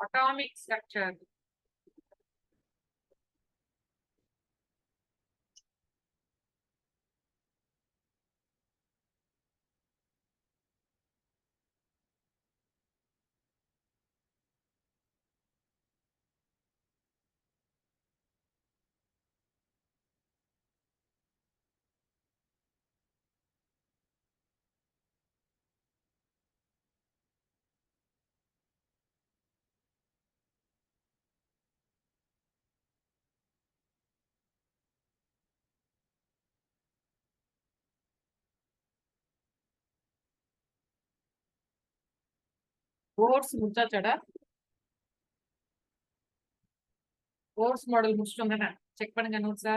atomic structure. Bohr's முடிச்சாச்சடா Bohr's model முடிச்சிட்டோம் தானே check பண்ணுங்க நோட்ஸா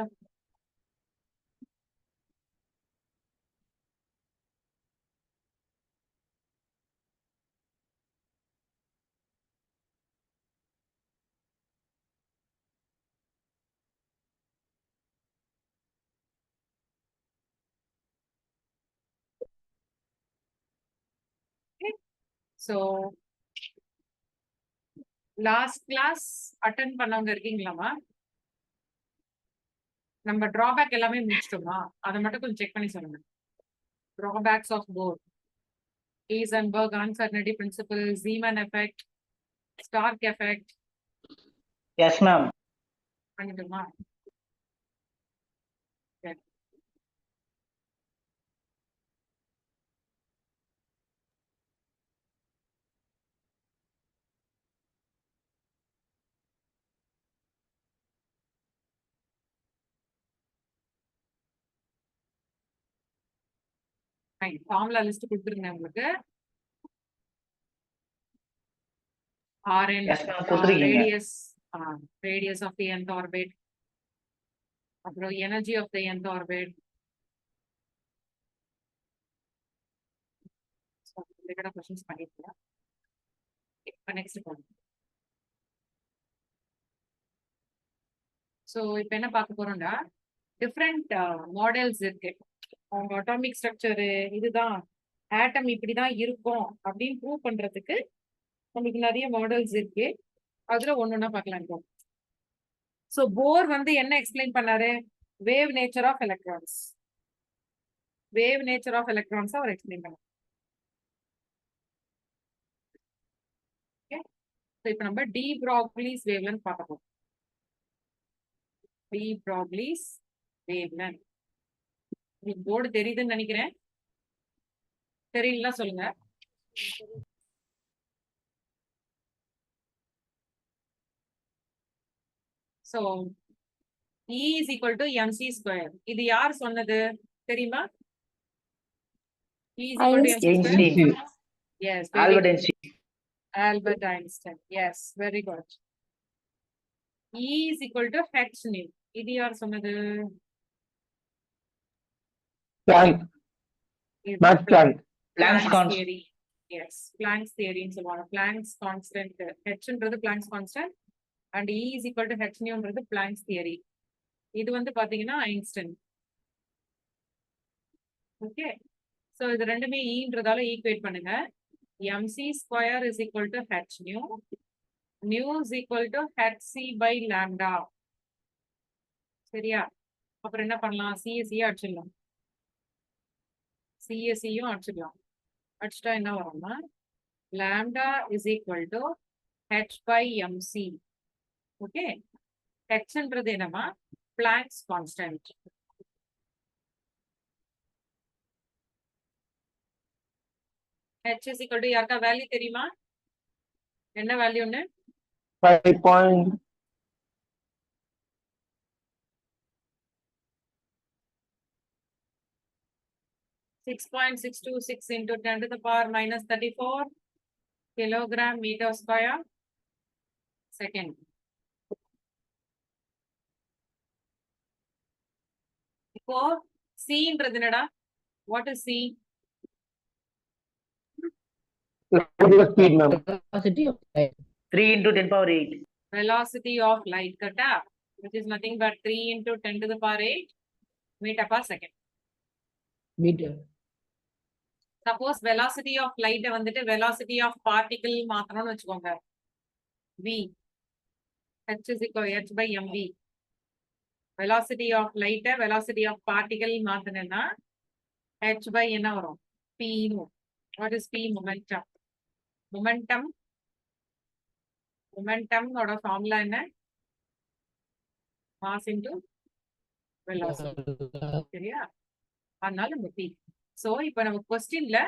so லாஸ்ட் கிளாஸ் அட்டெண்ட் பண்ணவங்க இருக்கீங்களாமா நம்ம டிராபேக் எல்லாமே முடிச்சிட்டோமா அதை மட்டும் கொஞ்சம் செக் பண்ணி சொல்லுங்க drawbacks of Bohr Heisenberg uncertainty principle Zeeman effect Stark effect yes ma'am பண்ணிட்டோமா ஃபார்முலா லிஸ்ட் கொடுத்துருங்க உங்களுக்கு Rn yes ma'am கொடுத்திருக்கீங்க radius of the nth orbit அப்புறம் energy of the nth orbit related questions பண்ணிருக்கேன் இப்போ நெக்ஸ்ட் போலாம் so இப்போ என்ன பார்க்க போறோம்னா டிஃபரெண்ட் மாடல்ஸ் இருக்கு அவங்க அட்டாமிக் ஸ்ட்ரக்சர் இதுதான் ஆட்டம் இப்படிதான் இருக்கும் அப்படின்னு ப்ரூவ் பண்றதுக்கு நமக்கு நிறைய மாடல்ஸ் இருக்கு அதுல ஒன்னொன்னா பார்க்கலாம் இப்போ சோ போர் வந்து என்ன எக்ஸ்பிளைன் பண்ணாரு வேவ் நேச்சர் ஆஃப் எலக்ட்ரான்ஸ் அவர் எக்ஸ்பிளைன் பண்ணாரு இப்போ நம்ம டி ப்ராக்லிஸ் வேவ்லென்த் பார்க்க போறோம் டி ப்ராக்லிஸ் வேவ்லென்த் உங்களுக்கு போர்டு தெரியுதுன்னு நினைக்கிறேன் தெரியல சொல்லுங்க so E is equal to mc square இது யார் சொன்னது தெரியுமா E is equal to mc square yes Albert Einstein Albert Einstein yes very good E is equal to h nu இது யார் சொன்னது Planck. Max Planck. Planck's constant theory yes Planck's theory ன்னு சொல்லுவாங்க Planck's constant h ன்றது Planck's constant and E is equal to h nu ன்றது Planck's theory இது வந்து பாத்தீங்கன்னா ஐன்ஸ்டைன் ஓகே சோ இது ரெண்டுமே ஈன்றதால ஈக்குவேட் பண்ணுங்க mc square is equal to h nu nu is equal to hc by lambda சரியா அப்புறம் என்ன பண்ணலாம் சிஎஸ்சியை அடிச்சிடலாம் சிஎஸ்சியும் அடிச்சிடலாம் அடிச்சிட்டா என்ன வரும்னா lambda is equal to h by mc okay ஹெச்ன்றது என்னமா Planck's constant h is equal to யாருக்கா வேல்யூ தெரியுமா என்ன வேல்யூன்னு 5. 6.626 into 10 to the power minus 34 kilogram meter square second. இப்போ C-ன்றது என்னடா? What is C? Speed, ma'am. velocity of light 3 into 10 power 8 Velocity of light, correct? Which is nothing but 3 into 10 to the power 8 meter per second. meter Suppose velocity of light வந்துட்டு velocity of particle மாத்தணும்னு வச்சுக்கோங்க. V. H is equal H by mv. Velocity of light, velocity of particle மாத்துனேன்னா H by என்ன வரும்? P ன்னு. What is P? Momentum. Momentum. Momentum ஓட formula என்ன? Mass into velocity. சரியா? அதனால இந்த P. சோ இப்போ நம்ம கொஸ்டின்ல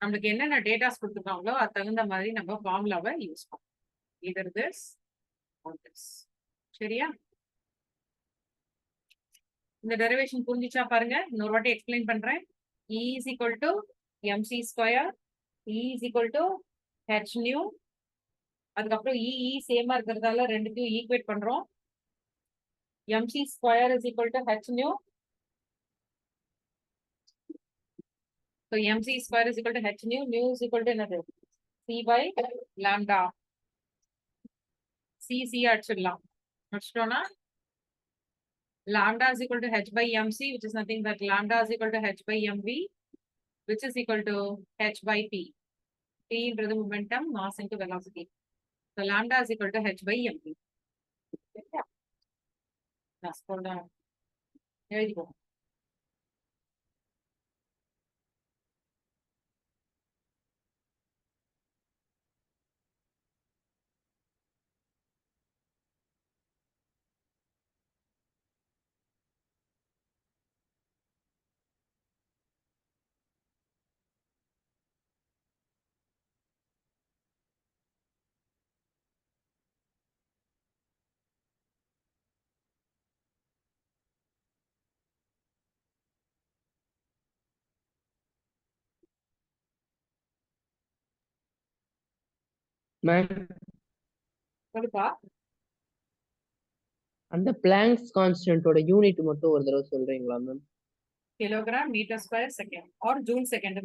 நமக்கு என்னென்ன டேட்டாஸ் கொடுத்துருக்காங்களோ அது தகுந்த மாதிரி நம்ம ஃபார்முலாவை யூஸ் பண்ணுவோம். either this or this. சரியா? இந்த டெரிவேஷன் புரிஞ்சிச்சா பாருங்க. இன்னொரு வாட்டி எக்ஸ்பிளைன் பண்றேன். E is equal to mc square. E is equal to h nu. அதுக்கப்புறம் E சேமா இருக்கிறதால ரெண்டுத்தையும் ஈக்குவேட் பண்றோம். mc square is equal to h nu. So mc square is equal to h nu. Nu is equal to என்னது? C by lambda. C அடிச்சிடலாம். அடிச்சிட்டோம்னா lambda is equal to h by mc, which is nothing but lambda is equal to h by mv, which is equal to h by p. P is momentum, mass into velocity. So lambda is equal to h by mv. Yeah. That's for the. There you go. Ma'am சொல்லுப்பா. அந்த Planck's கான்ஸ்டன்ட்டோட unit மட்டும் ஒரு தடவை சொல்றீங்களா ma'am? Kilogram, meter square, second or joule second.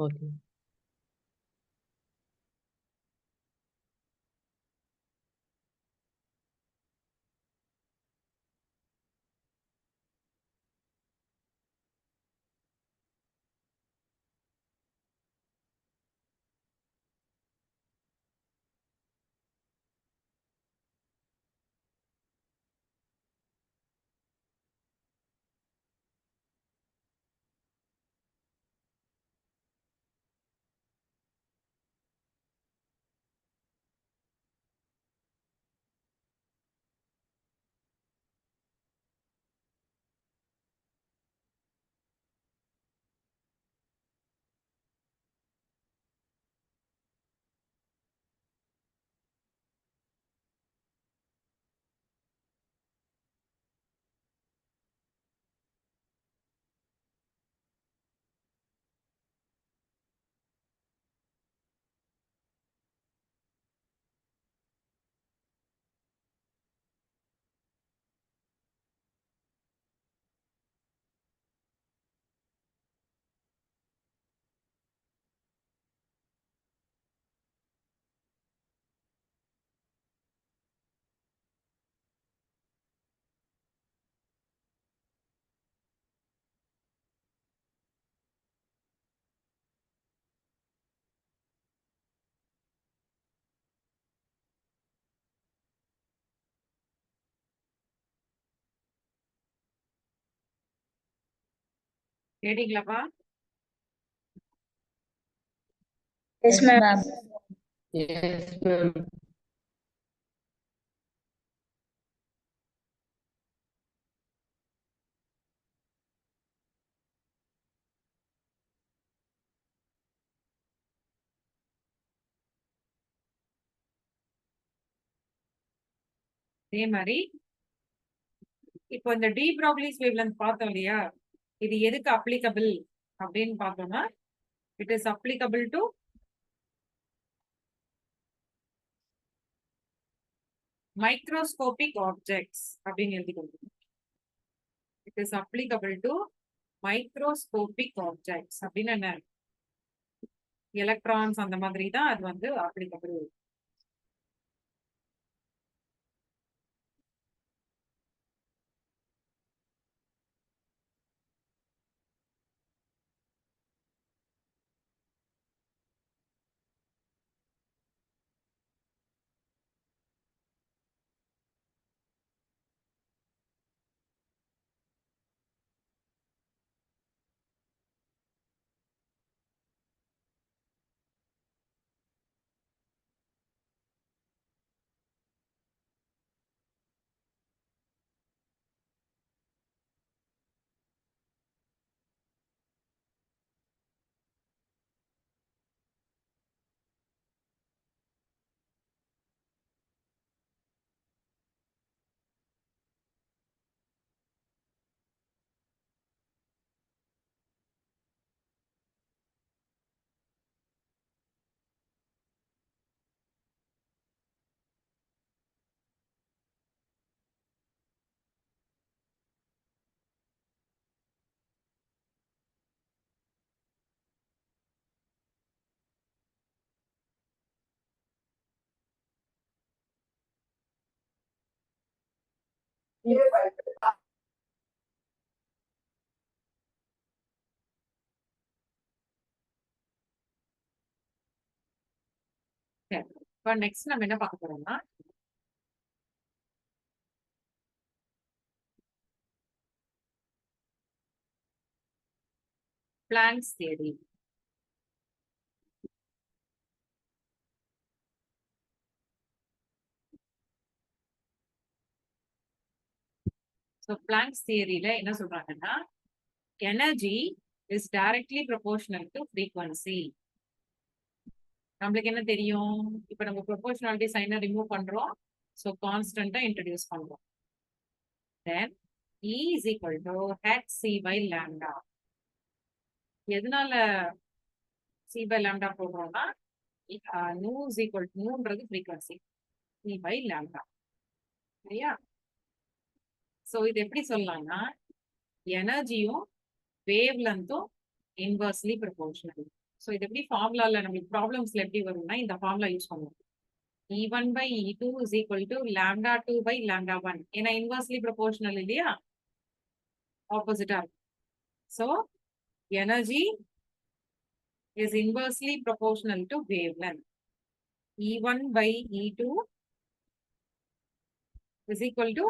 Okay. கேட்டீங்களாப்பா? Yes, ma'am. Yes ma'am. அதே மாதிரி இப்போ இந்த டி ப்ரோக்லிஸ் வேவ்லென்த் பார்த்தோம் இல்லையா? இது எதுக்கு அப்ளிகபிள் அப்படின்னு பார்த்தோம்னா it is applicable to microscopic objects அப்படின்னு எழுதிக்கணும். It is applicable to microscopic objects அப்படின்னு என்ன? எலக்ட்ரான்ஸ் அந்த மாதிரி தான் அது வந்து அப்ளிகபிள். சரி. இப்ப நெக்ஸ்ட் நம்ம என்ன பார்க்க போறோம்னா பிளாங்க்ஸ் தியரி. ஸோ பிளாங்க்ஸ் தியரியில என்ன சொல்றாங்கன்னா energy is directly proportional to frequency. நம்மளுக்கு என்ன தெரியும்? இப்ப நம்ம ப்ரொபோர்ஷனாலிட்டி சைனை ரிமூவ் பண்றோம். ஸோ கான்ஸ்டன்டா இன்ட்ரடியூஸ் பண்றோம். தென் E is equal to hc by lambda. எதனால c by lambda போடுறோம்னா nu is equal to nuன்றது frequency c by lambda. சரியா? ஸோ இது எப்படி சொல்லலாம்னா எனர்ஜியும் வேவ் லென்த்தும் இன்வர்ஸ்லி ப்ரொபோர்ஷனல். ஸோ இது எப்படி ஃபார்முலால நம்மளுக்கு ப்ராப்ளம்ஸ்ல எப்படி வரும்னா இந்த ஃபார்முலா யூஸ் பண்ணுவோம். E1 by E2 is equal to lambda 2 by lambda 1. ஏன்னா இன்வர்ஸ்லி ப்ரொபோர்ஷனல் இல்லையா? ஆப்போசிட்டா இருக்கும். So energy is inversely proportional to wavelength. E1 by E2 is equal to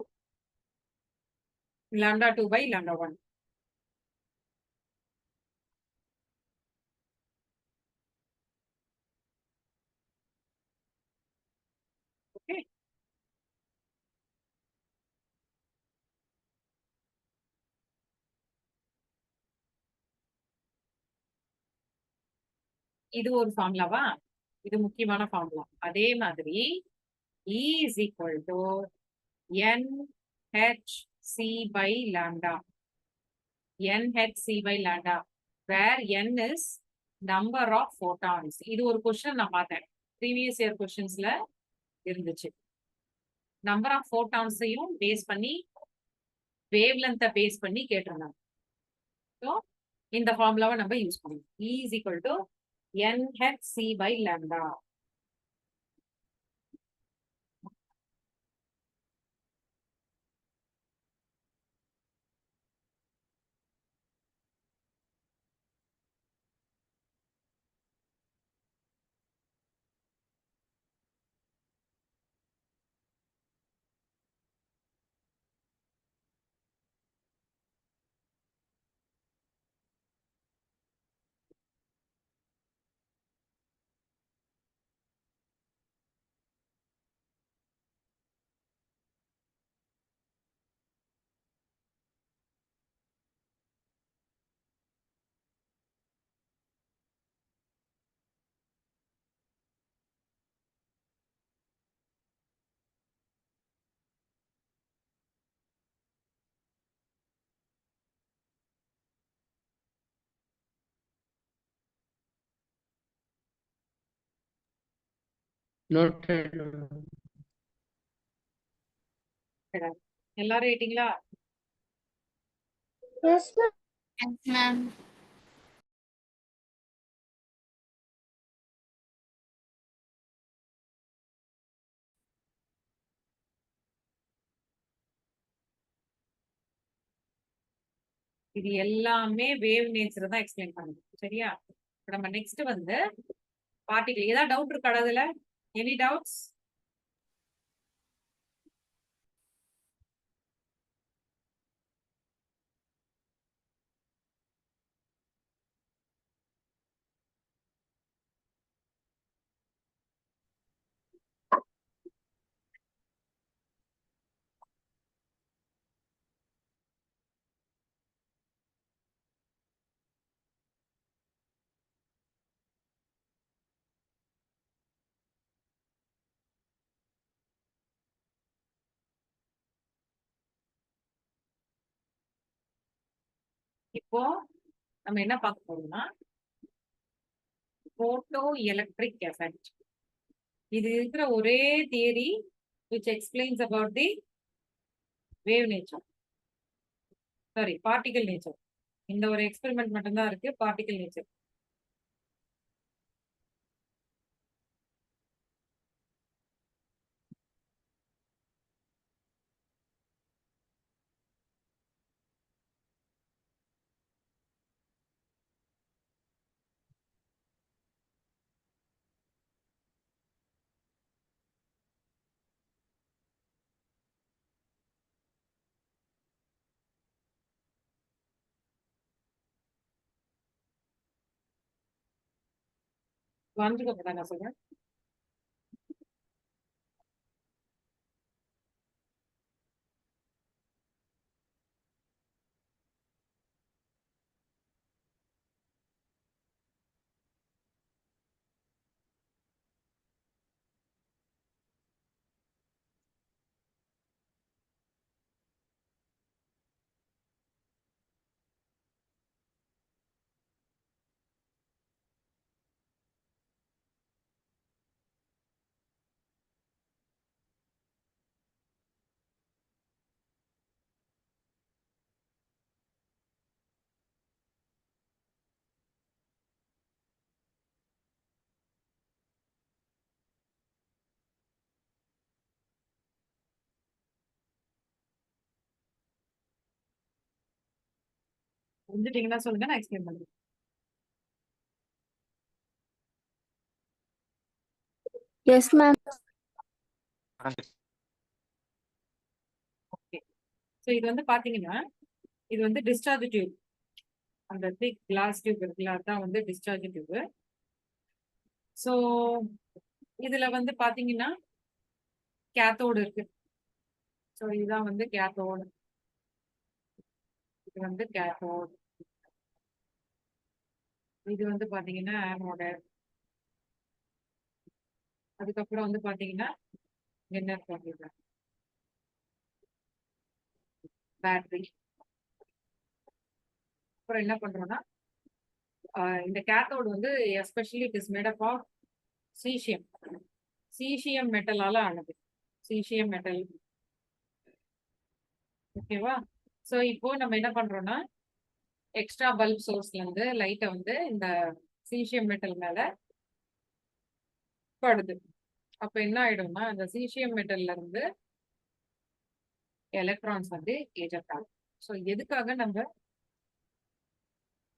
lambda 2 by lambda 1. Okay. இது ஒரு ஃபார்முலாவா? இது முக்கியமான ஃபார்முலா. அதே மாதிரி E is equal to NHC by lambda. NHC by lambda, where N is number of photons. இது ஒரு question நான் பார்த்தேன். ப்ரீவியஸ் இயர் கொஸ்டின்ஸ்ல இருந்துச்சு. நம்பர் ஆஃப் ஃபோட்டான்ஸையும் பேஸ் பண்ணி வேவ் லென்த்தை பேஸ் பண்ணி கேட்டிருந்தாங்க. ஸோ இந்த ஃபார்முலாவை நம்ம யூஸ் பண்ணுவோம். E is equal to NHC by lambda. Noted. எல்லாரும் ஏட்டிங்களா? Yes, ma'am. Yes, ma'am. இது எல்லாமே வேவ் நேச்சர் தான் எக்ஸ்பிளைன் பண்ணுது. சரியா? இப்ப நம்ம நெக்ஸ்ட் வந்து பார்ட்டிகல். ஏதாவது டவுட் இருக்கா அதுல? Any doubts? இப்போ நம்ம என்ன பார்க்க போறோம்னா போட்டோ எலக்ட்ரிக் எஃபெக்ட். இது இருக்கிற ஒரே theory which explains about the wave nature. Sorry, particle nature. இந்த ஒரு எக்ஸ்பெரிமெண்ட் மட்டும்தான் இருக்கு, பார்ட்டிகல் நேச்சர். வரைஞ்சுக்கோங்க நான் சொல்றேன். புரிஞ்சுட்டீங்கன்னா சொல்லுங்க, நான் எக்ஸ்பிளைன் பண்றேன். Yes, ma'am. ஓகே. ஸோ இது வந்து பாத்தீங்கன்னா இது வந்து டிஸ்சார்ஜ் டியூப். அந்த திக் கிளாஸ் டியூப் இருக்குல்ல, அதான் வந்து டிஸ்சார்ஜ் டியூப். ஸோ இதுல வந்து பாத்தீங்கன்னா கேத்தோடு இருக்கு. ஸோ இதுதான் வந்து கேத்தோடு. இது வந்து கேத்தோடு. இது வந்து பாத்தீங்கன்னா ஆனோடு. அதுக்கப்புறம் வந்து பாத்தீங்கன்னா என்ன இருக்கு, பேட்டரி. அப்புறம் என்ன பண்றோம்னா இந்த கேத்தோடு வந்து especially it is made up of caesium. Caesium மெட்டலால ஆனது. Caesium metal. ஓகேவா? ஸோ இப்போ நம்ம என்ன பண்றோம்னா எக்ஸ்ட்ரா பல்ப் சோர்ஸ்ல இருந்து லைட்டை வந்து இந்த சீசியம் மெட்டல் மேல படுது. அப்ப என்ன ஆயிடும்னா அந்த சீசியம் மெட்டல்ல இருந்து எலக்ட்ரான்ஸ் வந்து ஏஜெக்ட் ஆகும். ஸோ எதுக்காக நம்ம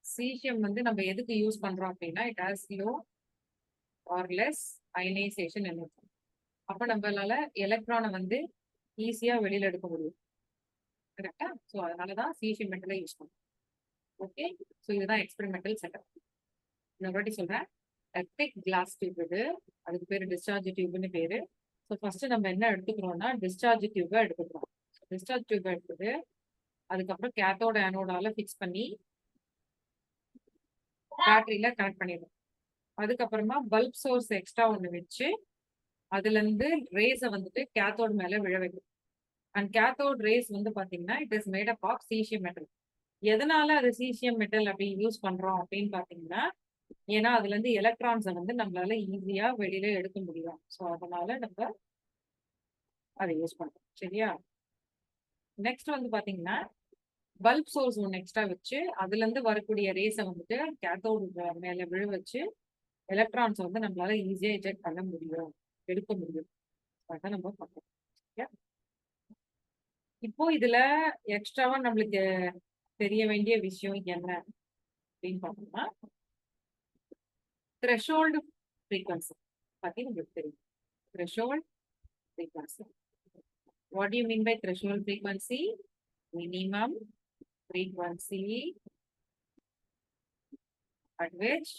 சீசியம் வந்து நம்ம எதுக்கு யூஸ் பண்றோம் அப்படின்னா it has low or less ionization energy. அப்ப நம்மளால எலக்ட்ரானை வந்து ஈஸியா வெளியில எடுக்க முடியும். கரெக்டா? ஸோ அதனாலதான் சீசியம் மெட்டலை யூஸ் பண்றோம். ஓகே. ஸோ இதுதான் எக்ஸ்பெரிமெண்டல் செட்டப். நான் வாட்டி சொல்றேன். திக் கிளாஸ் டியூப் இது. அதுக்கு பேரு டிஸ்சார்ஜ் டியூப்னு பேரு. ஸோ ஃபர்ஸ்ட் நம்ம என்ன எடுத்துக்கிறோம்னா டிஸ்சார்ஜ் டியூபை எடுத்துக்கிறோம். டிஸ்சார்ஜ் டியூபை எடுத்துட்டு அதுக்கப்புறம் கேத்தோட ஆனோடால ஃபிக்ஸ் பண்ணி பேட்டரியில கனெக்ட் பண்ணிடுவோம். அதுக்கப்புறமா பல்ப் சோர்ஸ் எக்ஸ்ட்ரா ஒன்று வச்சு அதுல இருந்து ரேஸை வந்துட்டு கேத்தோட் மேல விழ வைக்கும். அண்ட் கேத்தோட் ரேஸ் வந்து பாத்தீங்கன்னா it is made up of caesium metal. எதனால அது சீசியம் மெட்டல் அப்படி யூஸ் பண்றோம் அப்படின்னு பாத்தீங்கன்னா ஏன்னா அதுல இருந்து எலக்ட்ரான்ஸை வந்து நம்மளால ஈஸியா வெளியில எடுக்க முடியும். ஸோ அதனால நம்ம அதை யூஸ் பண்றோம். சரியா? நெக்ஸ்ட் வந்து பாத்தீங்கன்னா பல்ப் சோர்ஸ் ஒன்று எக்ஸ்ட்ரா வச்சு அதுல இருந்து வரக்கூடிய ரேஸை வந்துட்டு கேத்தோடு மேல விழ வச்சு எலக்ட்ரான்ஸ் வந்து நம்மளால ஈஸியா எஜெக்ட் பண்ண முடியும், எடுக்க முடியும். அதான் நம்ம பண்றோம். இப்போ இதுல எக்ஸ்ட்ராவா நம்மளுக்கு தெரிய வேண்டிய விஷயம் என்ன அப்படின்னு பார்த்தோம்னா த்ரெஷோல்டு ஃப்ரீக்வன்சி பத்தி நம்மளுக்கு தெரியும். Threshold frequency. What you mean by threshold frequency? Minimum frequency at which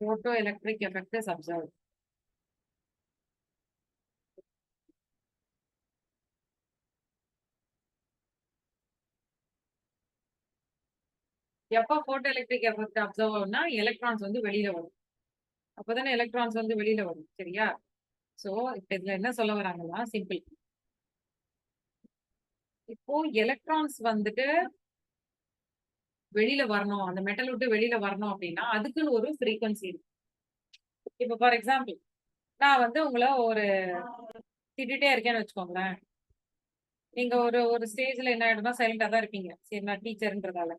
photoelectric effect is observed. எப்போ போட்டோ எலக்ட்ரிக் எஃபெக்ட் அப்சர்வ் ஆகும்னா எலக்ட்ரான்ஸ் வந்து வெளியில வரும். அப்பதானே எலக்ட்ரான்ஸ் வந்து வெளியில வரும். சரியா? சோ இப்ப இதுல என்ன சொல்ல வராங்கன்னா சிம்பிள். இப்போ எலக்ட்ரான்ஸ் வந்துட்டு வெளியில வரணும், அந்த மெட்டல் விட்டு வெளியில வரணும் அப்படின்னா அதுக்குன்னு ஒரு ஃப்ரீக்வன்சி இருக்கு. இப்போ ஃபார் எக்ஸாம்பிள் நான் வந்து உங்களை ஒரு திட்டிட்டே இருக்கேன்னு வச்சுக்கோங்களேன். நீங்க ஒரு ஒரு ஸ்டேஜ்ல என்ன ஆயிடும்னா சைலண்டா தான் இருப்பீங்க. சரி நான் டீச்சர்ன்றதால.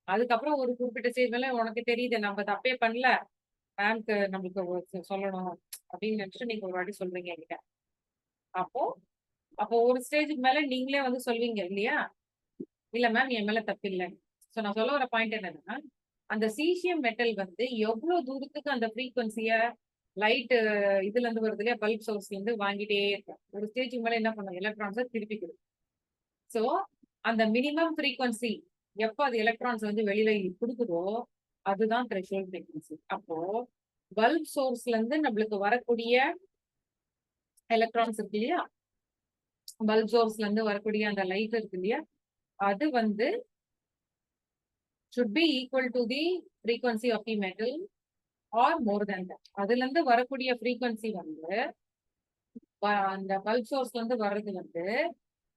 அதுக்கப்புறம் ஒரு குறிப்பிட்ட ஸ்டேஜ் மேல உனக்கு தெரியுது நம்ம தப்பே பண்ணல, மேம்க்கு நம்மளுக்கு சொல்லணும் அப்படின்னு நினைச்சிட்டு நீங்க ஒரு வாட்டி சொல்றீங்க என்கிட்ட. அப்போ அப்போ ஒரு ஸ்டேஜுக்கு மேல நீங்களே வந்து சொல்வீங்க இல்லையா, இல்ல மேம் என் மேல தப்பு இல்லை. ஸோ நான் சொல்ல வர பாயிண்ட் என்னன்னா அந்த சீசியம் மெட்டல் வந்து எவ்வளவு தூரத்துக்கு அந்த ஃப்ரீக்வன்சிய லைட் இதுல இருந்து வருது இல்லையா, பல்ப் சோர்ஸ்ல இருந்து வாங்கிட்டே இருக்கும். ஒரு ஸ்டேஜுக்கு மேல என்ன பண்ணும், எலக்ட்ரான்ஸை திருப்பி கொடுக்கும். ஸோ அந்த மினிமம் ஃப்ரீக்வன்சி எப்போ அது எலக்ட்ரான்ஸ் வந்து வெளியில கொடுக்குதோ அதுதான் த்ரெஷோல்ட் ஃப்ரீக்வன்சி. அப்போ பல்ப் சோர்ஸ்ல இருந்து நம்மளுக்கு வரக்கூடிய எலக்ட்ரான்ஸ் இருக்கு இல்லையா, பல்ப் சோர்ஸ்ல இருந்து வரக்கூடிய அந்த லைட் இருக்கு இல்லையா, அது வந்து should be equal to the frequency of the metal or more than that. அதுல இருந்து வரக்கூடிய frequency வந்து அந்த பல்ப் சோர்ஸ்ல இருந்து வர்றது வந்து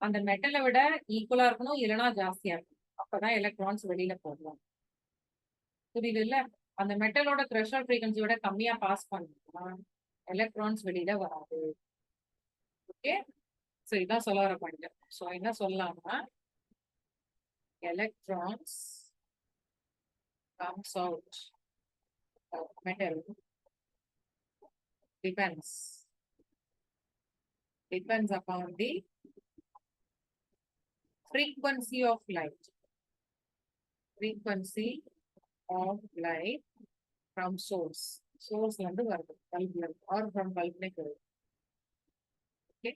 அந்த மெட்டலை விட ஈக்குவலா இருக்கணும், இல்லைன்னா ஜாஸ்தியா இருக்கணும். அப்பதான் எலக்ட்ரான்ஸ் வெளியில போடலாம். புரியுது இல்ல? அந்த மெட்டலோட த்ரெஷோல்ட் ஃப்ரீக்வன்சியோட கம்மியா பாஸ் பண்ணா எலக்ட்ரான்ஸ் வெளியில வராது. ஓகே, ஸோ இதான் சொல்ல வர பாயிண்ட். ஸோ என்ன சொல்லலாம்னா, electrons comes out of metal depends upon the frequency of light from source ல இருந்து வருது, பல்ப்ல இருந்து or from bulb வருது. Okay,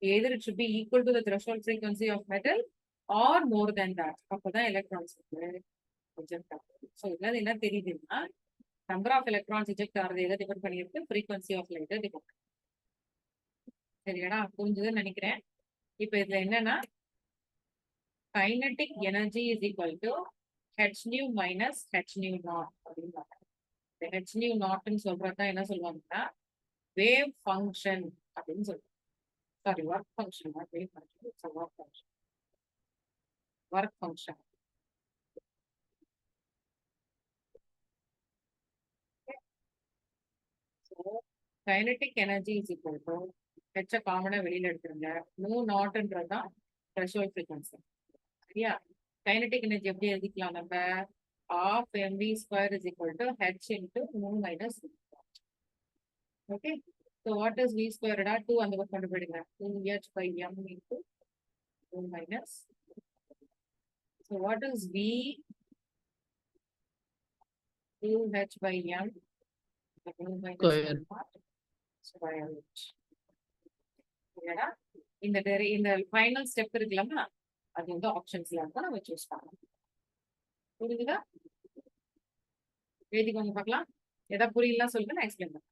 either it should be equal to the threshold frequency of metal or more than that. அப்பதான் electrons eject ஆகுது. So இதுல என்ன தெரியுதுன்னா, நம்பர் ஆஃப் எலக்ட்ரான்ஸ் eject ஆகுது எதை டிபெண்ட் பண்ணியிருக்கு, ஃப்ரீக்வன்சி ஆஃப் லைட்டை டிபெண்ட். சரியாடா, புரிஞ்சுதுன்னு நினைக்கிறேன். இப்போ இதுல என்னன்னா, kinetic energy is equal to h nu minus h nu naught அப்படின்னு. h nu naughtன்னு சொல்றதா என்ன சொல்லுவாங்கன்னா வேவ் ஃபங்க்ஷன் அப்படின்னு சொல்லுவாங்க. Sorry, work function, wave function, work function. Kinetic energy is equal to ஹெச்ச காமனா வெளியில எடுத்துருங்க, மூ நாட்ன்றதுதான் த்ரெஷோல்ட் ஃப்ரீக்வன்சி. சரியா? கைனடிக் எனர்ஜி எப்படி எழுதிக்கலாம் நம்ம, half mv square is equal to h into mu minus v. Okay, so what is v square? 2 அந்த பக்கம் கொண்டு போயிடுங்க, 2h by m into mu minus. So what is v? 2h by m mu minus Square. square root. சரியாடா? இந்த final step இருக்குல்லமா, அது வந்து ஆப்ஷன்ஸ்ல இருக்கும், நம்ம choose பண்ணலாம். புரியுதுதா? எழுதிக்கோங்க பார்க்கலாம். ஏதாவது புரியலாம் சொல்லுங்க, நான் எக்ஸ்பிளைன் பண்ணுறேன்.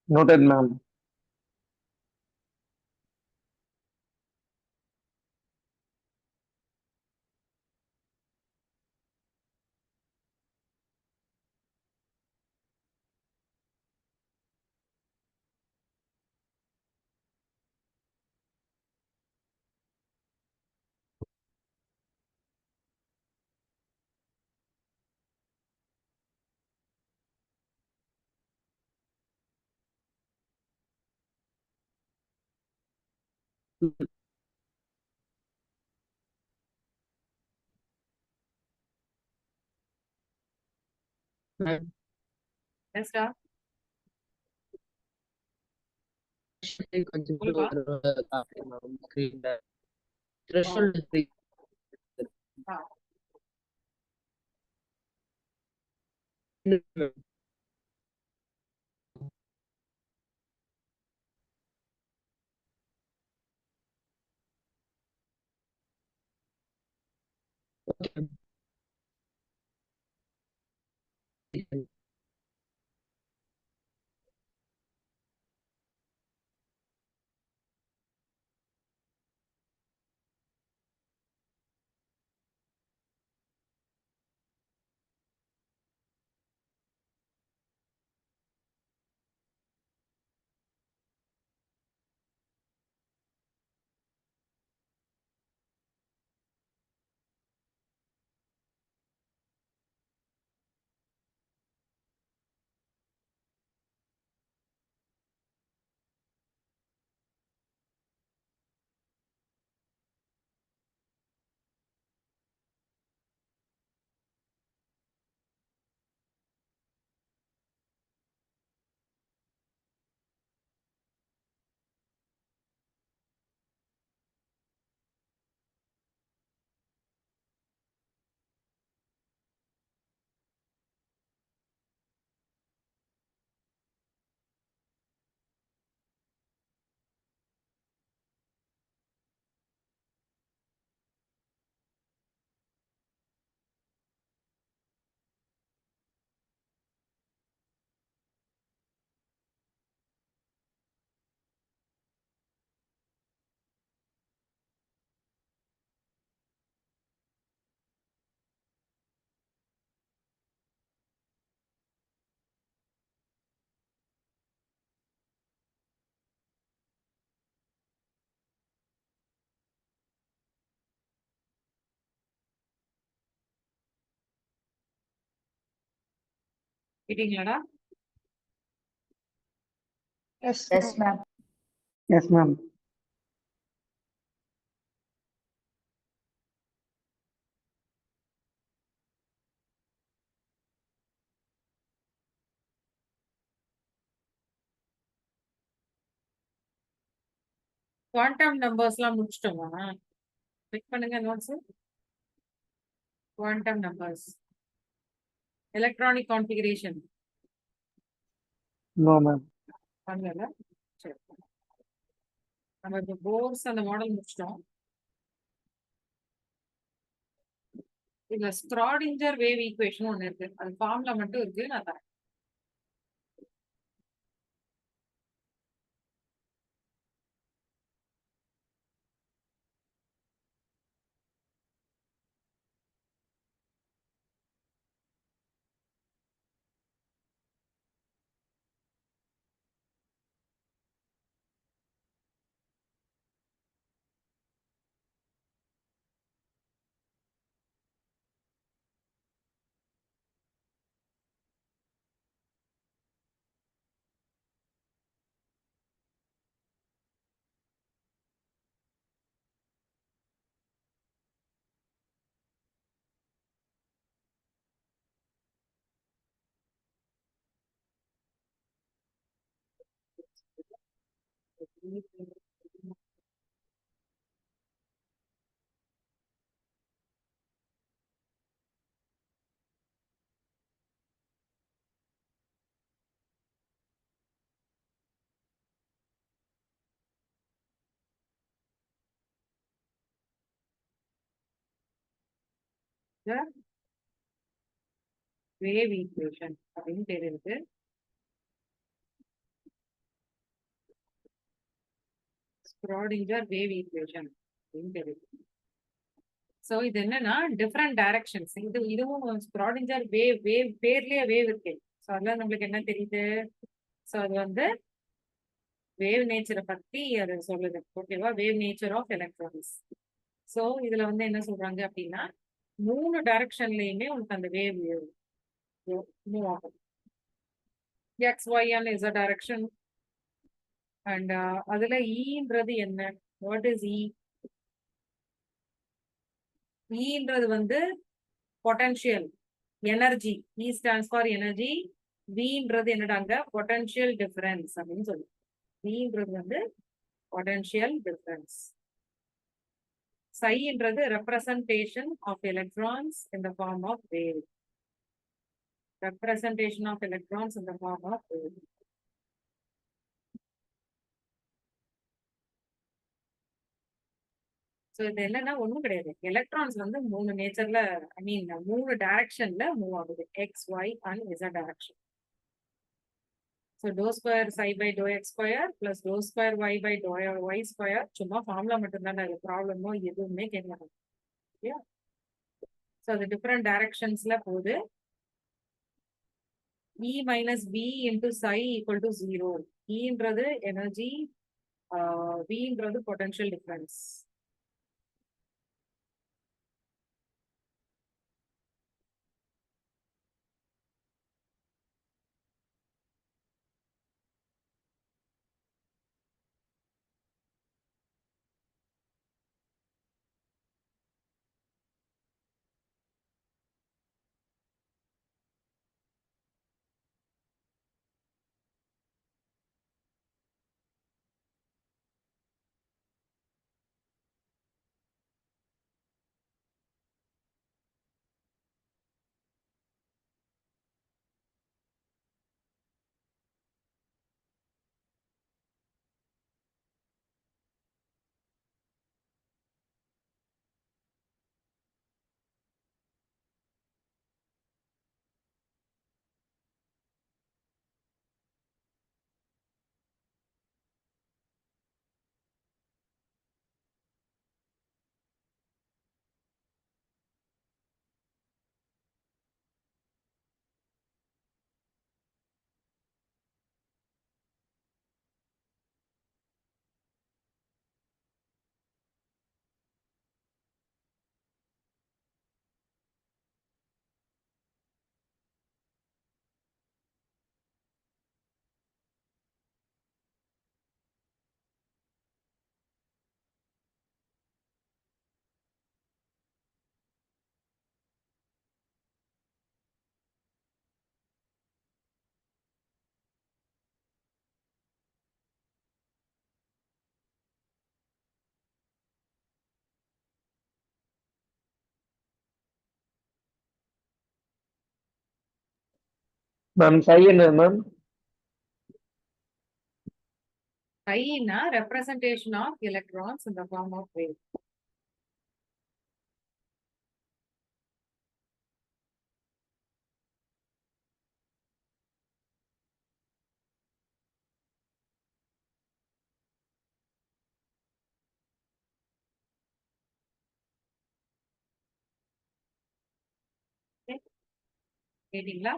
Noted, ma'am. Ma'am, எஸ்டா, கொஞ்சம் சொல்லுப்பா. காட்டுங்க ma'am screen ல. Threshold கேட்டீங்களாடா? Yes, ma'am. Yes, ma'am. Quantum நம்பர்ஸ்லாம் முடிச்சிட்டோமா? கிளிக் பண்ணுங்க notes. Quantum numbers, electronic configuration No, ma'am. பண்ணல. சரி, நம்ம இப்போ போர்ஸ் அந்த மாடல் முடிச்சிட்டோம். இதுல ஸ்க்ராடிஞ்சர் வேவ் ஈக்குவேஷன் ஒண்ணு இருக்கு. அது ஃபார்ம்ல மட்டும் இருக்கு, நான் தரேன். வேவ் ஈக்குவேஷன் அப்படின்னு பேர் இருக்கு. ஸ்க்ராடிஞ்சர் வேவ் ஈக்குவேஷன் அப்படின்னு பேர் இருக்கு. ஸோ இது என்னன்னா டிஃப்ரெண்ட் டைரக்ஷன்ஸ். இதுவும் ஸ்க்ராடிஞ்சர் வேவ் வேவ் பேர்லயே வேவ் இருக்கு. ஸோ அதெல்லாம் நம்மளுக்கு என்ன தெரியுது? ஸோ அது வந்து வேவ் நேச்சரை பத்தி அது சொல்லுது. ஓகேவா? Wave nature of electrons. So இதுல வந்து என்ன சொல்றாங்க அப்படின்னா 3 டைரக்ஷன்லயுமே உங்களுக்கு அந்த வேவ் மூவ் ஆகும். X y and is a direction. And அதுல ஈன்றது என்ன? What is E? ஈன்றது வந்து potential energy. E stands for energy. வின்றது என்னடாங்க? பொட்டன்ஷியல் டிஃபரன்ஸ் அப்படின்னு சொல்லுவோம். வின்றது வந்து பொட்டன்ஷியல் டிஃபரன்ஸ். சைன்றது representation of electrons in the form of wave. representation of electrons in the form of wave. So இது என்னன்னா ஒண்ணும் கிடையாது. எலக்ட்ரான்ஸ் வந்து 3 நேச்சர்ல ஐ மீன் 3 டைரக்ஷன்ல மூவ் ஆகுது. X, y and z direction. So doe square psi by doe x square plus doe square y by doe y square. சும்மா formula மட்டும்தான், அது ப்ராப்ளமோ எதுவுமே கேட்க மாட்டாங்க. ஓகே, ஸோ அது டிஃப்ரெண்ட் டைரக்ஷன்ஸ்ல போகுது. E minus B into psi equal to 0. Eன்றது எனர்ஜி, Vன்றது பொட்டன்ஷியல் டிஃபரன்ஸ். மேம் சை என்ன மேம்? Phi-னா representation of electrons in the form of wave. Okay, கேட்டீங்களா?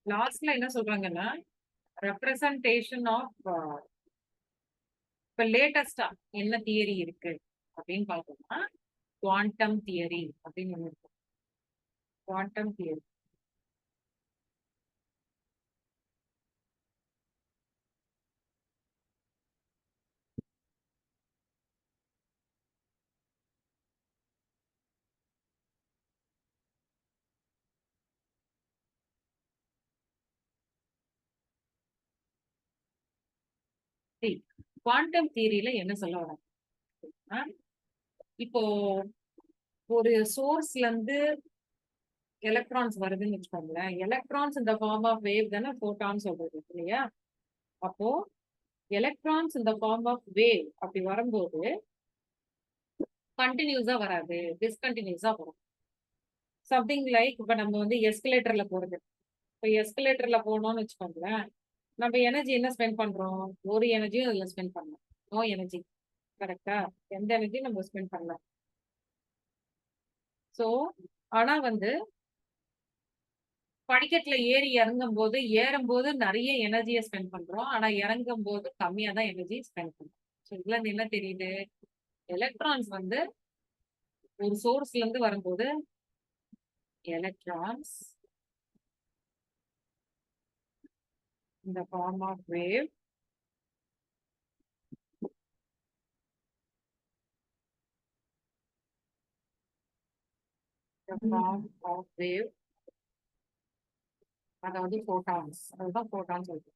லாஸ்ட்ல என்ன சொல்றாங்கன்னா ரெப்ரசன்டேஷன் ஆஃப் இப்ப லேட்டஸ்டா என்ன தியரி இருக்கு அப்படின்னு பார்த்தோம்னா குவாண்டம் தியரி அப்படின்னு ஒண்ணு இருக்கு. குவாண்டம் தியரி குவாண்டம் தியரியில என்ன சொல்ல வராங்க, இப்போ ஒரு சோர்ஸ்ல இருந்து எலக்ட்ரான்ஸ் வருதுன்னு வச்சுக்கோங்களேன். எலக்ட்ரான்ஸ் இந்த ஃபார்ம் ஆஃப் வேவ் தானே போட்டான்னு சொல்றது இல்லையா? அப்போ எலக்ட்ரான்ஸ் இந்த ஃபார்ம் ஆஃப் வேவ் அப்படி வரும்போது கண்டினியூஸா வராது, டிஸ்கண்டினியூஸா வரும். சம்திங் லைக் இப்ப நம்ம வந்து எஸ்கலேட்டர்ல போறது. இப்போ எஸ்கலேட்டர்ல போனோம்னு வச்சுக்கோங்களேன், நம்ம எனர்ஜி என்ன ஸ்பெண்ட் பண்றோம்? ஒரு எனர்ஜியும் அதுல ஸ்பெண்ட் பண்ணலாம். No energy. கரெக்டா? எந்த எனர்ஜியும் நம்ம ஸ்பெண்ட் பண்ணலாம். சோ ஆனா வந்து படிக்கட்டுல ஏறி இறங்கும் போது ஏறும்போது நிறைய எனர்ஜியை ஸ்பெண்ட் பண்றோம். ஆனா இறங்கும் போது கம்மியா தான் எனர்ஜி ஸ்பெண்ட் பண்றோம். ஸோ இதுல இருந்து என்ன தெரியுது? எலக்ட்ரான்ஸ் வந்து ஒரு சோர்ஸ்ல இருந்து வரும்போது எலக்ட்ரான்ஸ் இந்த form of wave form of wave அதாவது போட்டான்ஸ், அதுதான் போட்டான் சொல்றோம்.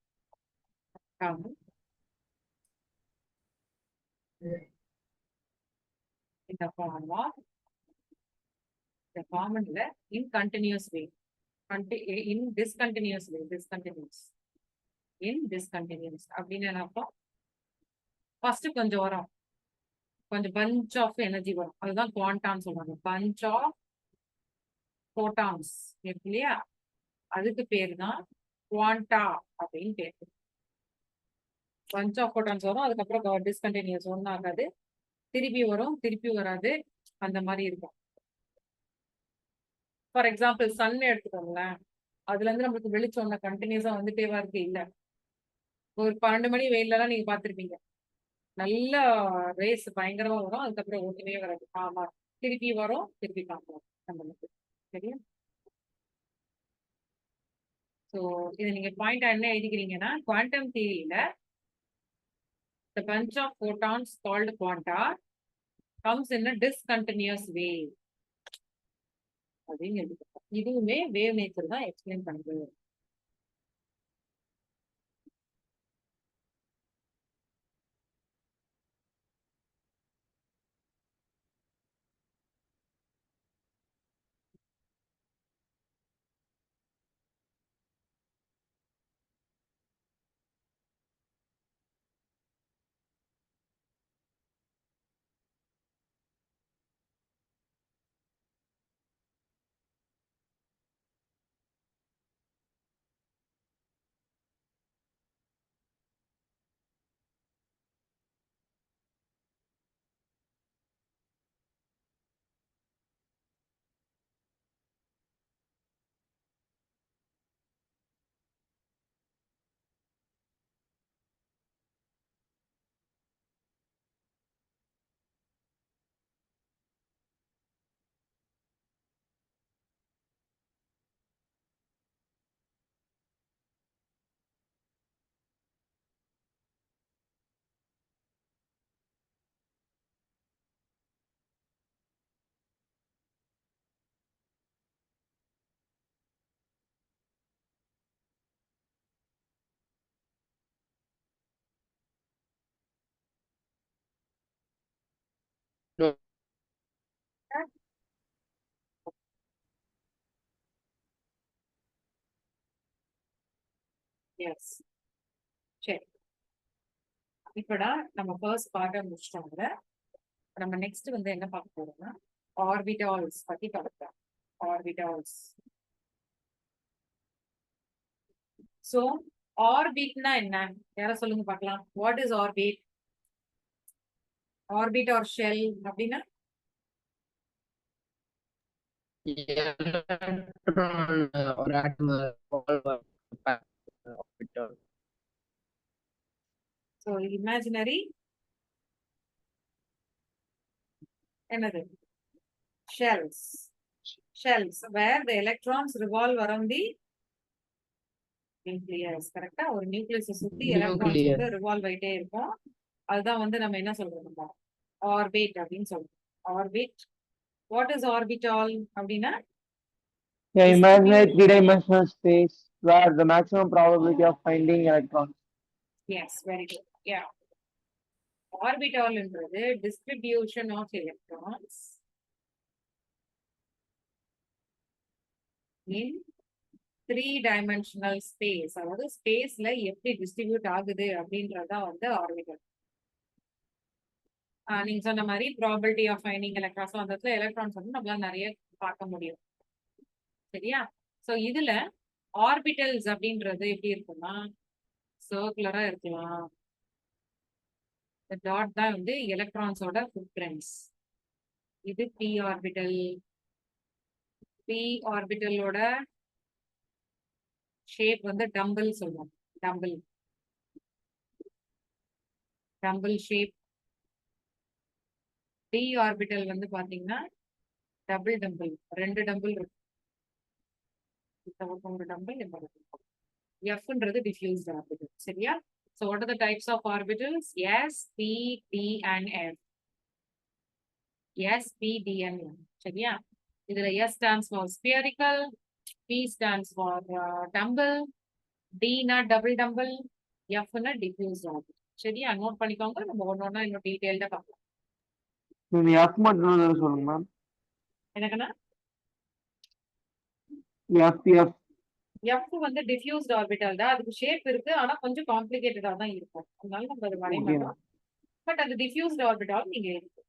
இந்த ஃபார்ம் ஆஃப் இந்த காமன்ல in continuous way in discontinuous way discontinuous அப்படின்னு என்ன அர்த்தம்? ஃபர்ஸ்ட் கொஞ்சம் வரும், கொஞ்சம் பஞ்ச் ஆஃப் எனர்ஜி வரும், அதுதான் குவாண்டான்னு சொல்றாங்க. பஞ்ச் ஆஃப் போட்டான்ஸ் இருக்கு இல்லையா, அதுக்கு பேர் தான் குவாண்டா அப்படின்னு பேர். பஞ்ச் ஆஃப் போட்டான்ஸ் வரும், அதுக்கப்புறம் டிஸ்கண்டினியூஸ் ஒன்றும் ஆகாது, திருப்பி வரும் திருப்பி வராது, அந்த மாதிரி இருக்கும். ஃபார் எக்ஸாம்பிள் சன் எடுத்துக்கோங்களேன், அதுல இருந்து நம்மளுக்கு வெளிச்சம் கண்டினியூஸா வந்துட்டேவா இருக்கு இல்ல. ஒரு 12 மணி வெயிலெல்லாம் நீங்க பார்த்திருப்பீங்க, நல்ல ரேஸ் பயங்கரமா வரும், அதுக்கப்புறம் ஒண்ணுமே வராது. ஆமா, திருப்பி வரும் திருப்பி காணும் அந்த மாதிரி. சரியா? ஸோ இது நீங்க பாயிண்ட் என்ன எழுதிக்கிறீங்கன்னா, quantum தியரியில the bunch of photons called quanta comes in a discontinuous wave அப்படின்னு எழுதிக்கிறோம். இதுவுமே வேவ் நேச்சர் தான் எக்ஸ்பிளைன் பண்ணுது. எஸ், சரி. இப்படா நம்ம ஃபர்ஸ்ட் பார்ட்டை முடிச்சிட்டோம்ல, நம்ம நெக்ஸ்ட் என்ன பார்க்க போறோம்னா ஆர்பிட்டால்ஸ் பத்தி பார்க்கலாம். ஆர்பிட்டால்ஸ். சோ ஆர்பிட்னா என்ன, யார சொல்லுங்க பார்க்கலாம். What is orbit? Orbit or shell அப்படின்னா எலக்ட்ரான் ஒரு ஆட்டம் ஆர்பிட்டால். ஸோ இமேஜினரி என்னது shells. Shells where the electrons revolve around the nucleus. கரெக்டா? ஒரு நியூக்ளியஸ் சுத்தி எலக்ட்ரான்ஸ் நியூக்ளியர் ரிவால்வ் ஆயிட்டே இருக்கும். அதுதான் நம்ம என்ன சொல்றோம், ஆர்பிட் அப்படின்னு சொல்றோம். ஆர்பிட். வாட் இஸ் ஆர்பிட்டால் அப்படின்னா Yeah, imaginary three-dimensional space where the maximum probability of finding electrons. Yes, very good. Yeah, ஆர்பிட்டால்ன்றது distribution of electrons in 3-dimensional space. அதாவது ஸ்பேஸ்ல எப்படி டிஸ்ட்ரிபியூட் ஆகுது அப்படின்றதா ஆர்பிட்டல். நீங்க சொன்ன மாதிரி ப்ராபபிலிட்டி ஆஃப் ஃபைண்டிங் எலக்ட்ரான்ஸ் அந்த இடத்துல எலக்ட்ரான்ஸ் நம்மளால நிறைய பார்க்க முடியும். சரியா? சோ இதுல ஆர்பிட்டல்ஸ் அப்படின்றது எப்படி இருக்குன்னா சர்க்குலரா இருக்கலாம். இந்த டாட் தான் எலக்ட்ரான்ஸோட ஃபுட்பிரிண்ட்ஸ். இது p ஆர்பிட்டல். p ஆர்பிட்டலோட ஷேப் டம்பிள் சொல்லுவோம். Dumbbell dumbbell shape. d orbital பாத்தீங்கன்னா டபுள் டம்பிள், 2 டம்பிள் இருக்கு. ஒரு டம்பிள் Fன்றது diffused orbital. சரியா? So what are the types of orbitals? S, P, D and F. S, P, D and F. சரியா? இதுல S stands for spherical, P stands for dumbbell, D னா double dumbbell, F னா diffused orbital. சரியா? Note பண்ணிக்கோங்க, நம்ம ஒன்னொன்னா இன்னும் டீடைல்டா பார்க்கலாம். நீங்க F மட்டும் சொல்லுங்க மேம். எனக்குன்னா F. F வந்து டிஃப்யூஸ்ட் ஆர்பிட்டால் தான். அதுக்கு ஷேப் இருக்கு, ஆனா கொஞ்சம் காம்ப்ளிகேட்டடா தான் இருக்கும். அதனால நம்ம அது வரைய Okay. மாட்டோம். பட் அது டிஃப்யூஸ்ட் ஆர்பிட்டால் நீங்க இருக்கு.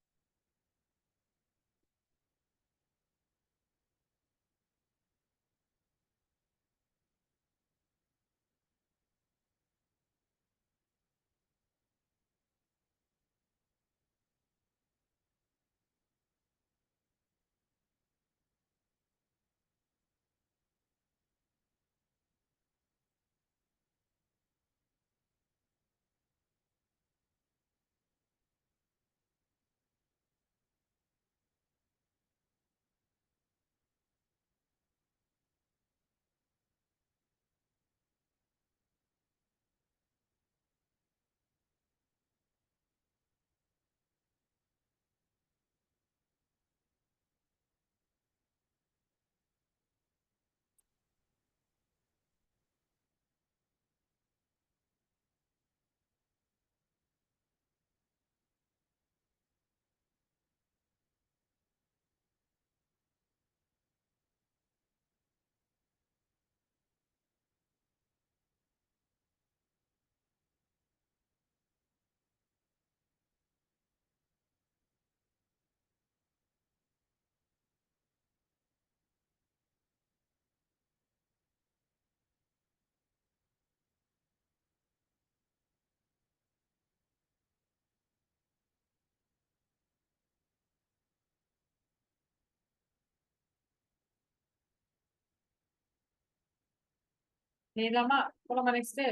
செய்யலாமா? போலாமா next?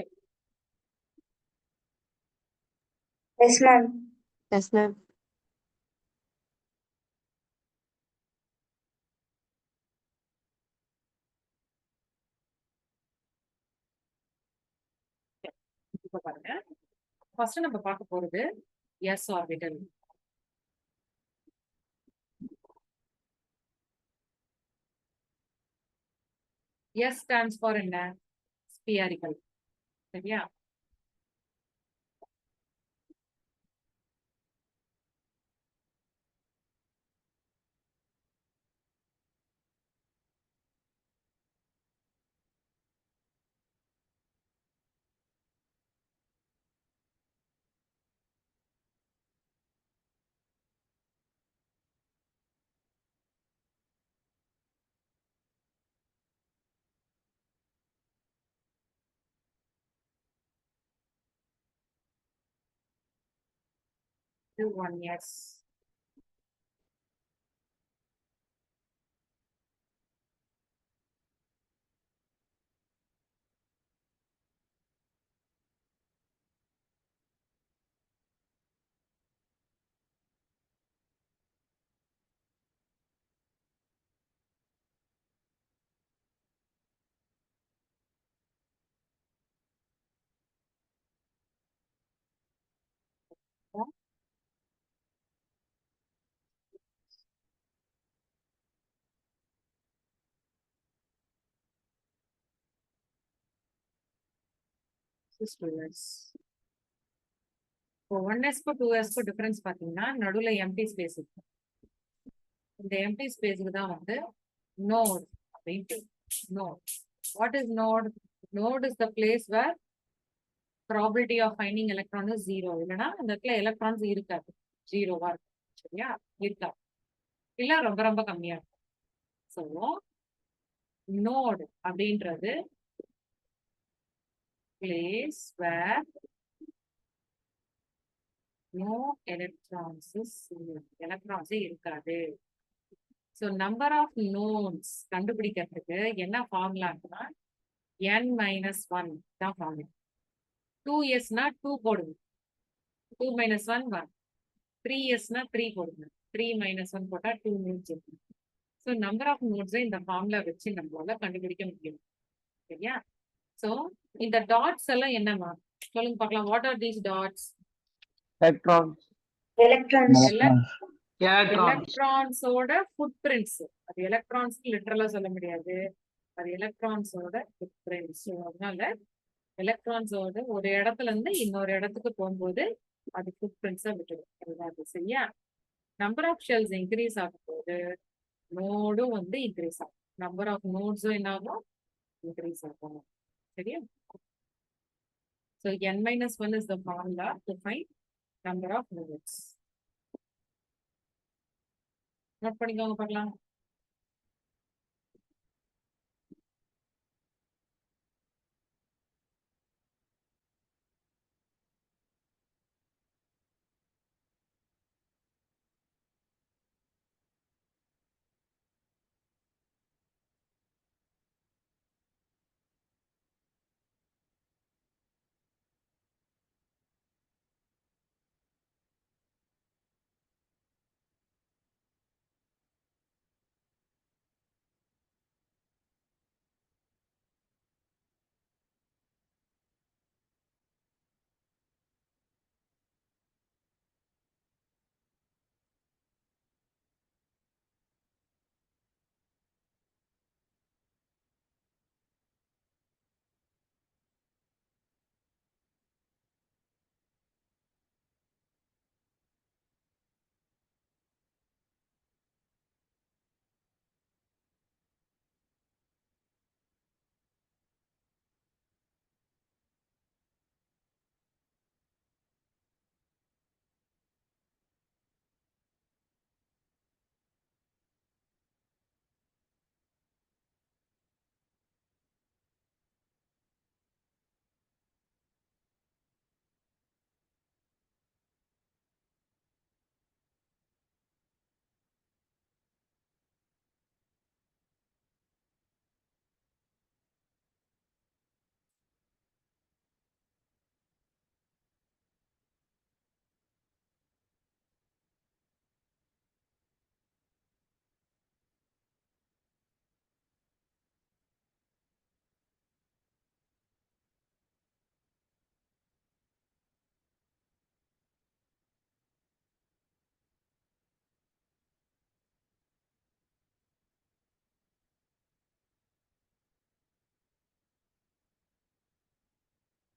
Yes, ma'am. Yes ma'am. இப்ப பாருங்க. ஃபர்ஸ்ட் நம்ம பார்க்க போறது s orbital. S stands for என்ன? ஸ்பியரிக்கல். சரியா? இது 1s. This is 2s. இப்போ 1s க்கு 2s க்கு டிஃபரன்ஸ் பாத்தீங்கன்னா நடுவுல எம்டி ஸ்பேஸ் இருக்கு. இந்த எம்டி ஸ்பேஸ்க்கு தான் வந்து நோட் அப்படின்ட்டு. Node. What is node? Node is the place where probability of finding electron is 0. இல்லைன்னா அந்த இடத்துல எலக்ட்ரான்ஸ் இருக்காது, 0வா இருக்கும். சரியா? இருக்காது, இல்ல ரொம்ப ரொம்ப கம்மியா இருக்கும். ஸோ நோட் அப்படின்றது பிளேஸ் வேர் நோ எலக்ட்ரான்ஸே இருக்காது. ஸோ நம்பர் ஆஃப் நோட்ஸ் கண்டுபிடிக்கிறதுக்கு என்ன ஃபார்முலான்னா n-1 தான் ஃபார்முலா. 2sனா 2 போடுங்க, 2 - 1 1. 3sனா 3 போடுங்க, 3 - 1 போட்டா 2 நோட்ஸ் இருக்கு. ஸோ நம்பர் ஆஃப் நோட்ஸை இந்த ஃபார்முலா வச்சு நம்மளால கண்டுபிடிக்க முடியும். சரியா? ஸோ இந்த டாட்ஸ் எல்லாம் என்னமா சொல்லுங்க பார்க்கலாம். What are these dots? Electrons. Electrons. எலக்ட்ரான்ஸோட ஃபுட் பிரிண்ட்ஸ். அது எலக்ட்ரான்ஸ்க்கு லிட்டரலா சொல்ல முடியாது, அது எலக்ட்ரான்ஸோட ஃபுட் பிரிண்ட்ஸ். அதனால எலக்ட்ரான்ஸோட ஒரு இடத்துல இருந்து இன்னொரு இடத்துக்கு போகும்போது அது ஃபுட் பிரிண்ட்ஸா விட்டுடும். அதுதான் அது. சரியா? நம்பர் ஆஃப் ஷெல்ஸ் இன்க்ரீஸ் ஆகும் போது நோடும் வந்து இன்க்ரீஸ் ஆகும். நம்பர் ஆஃப் நோட்ஸும் என்ன ஆகும் இன்க்ரீஸ் ஆகும். சரியா? So n-1 is the formula to find number of nodes. Note பண்ணிக்கோங்க பார்க்கலாம்.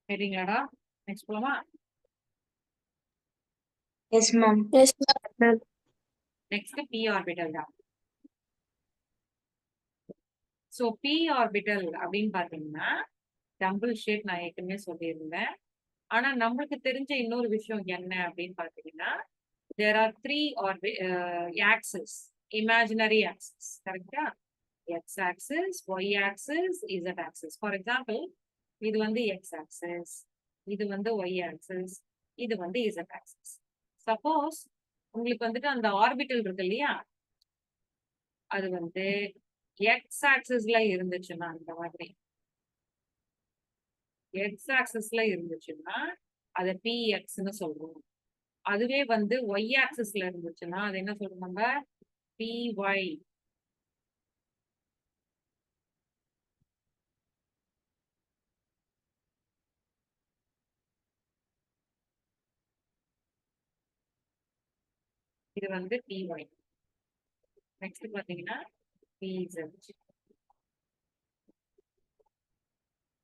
சரிங்களாடா? நெக்ஸ்ட் போலாமா? Yes, ma'am. Yes, ma'am. Next p orbital தான். ஸோ p ஆர்பிட்டல் அப்படின்னு பாத்தீங்கன்னா டம்பிள் ஷேப் நான் ஏற்கனவே சொல்லியிருந்தேன். ஆனா நம்மளுக்கு தெரிஞ்ச இன்னொரு விஷயம் என்ன அப்படின்னு பாத்தீங்கன்னா there are three axes, imaginary axis, கரெக்டா? x axis, y axis, z axis. For example, இது வந்து x axis, இது வந்து y axis, இது வந்து z axis. சப்போஸ் உங்களுக்கு வந்துட்டு அந்த ஆர்பிட்டல் இருக்கு இல்லையா, அது வந்து x ஆக்சிஸ்ல இருந்துச்சுன்னா இந்த மாதிரி x ஆக்சிஸ்ல இருந்துச்சுன்னா அதை pxன்னு சொல்றோம். அதுவே வந்து y ஆக்சிஸ்ல இருந்துச்சுன்னா அது என்ன சொல்றோம் நம்ம? py. இது வந்து py. நெக்ஸ்ட் பாத்தீங்கன்னா pz,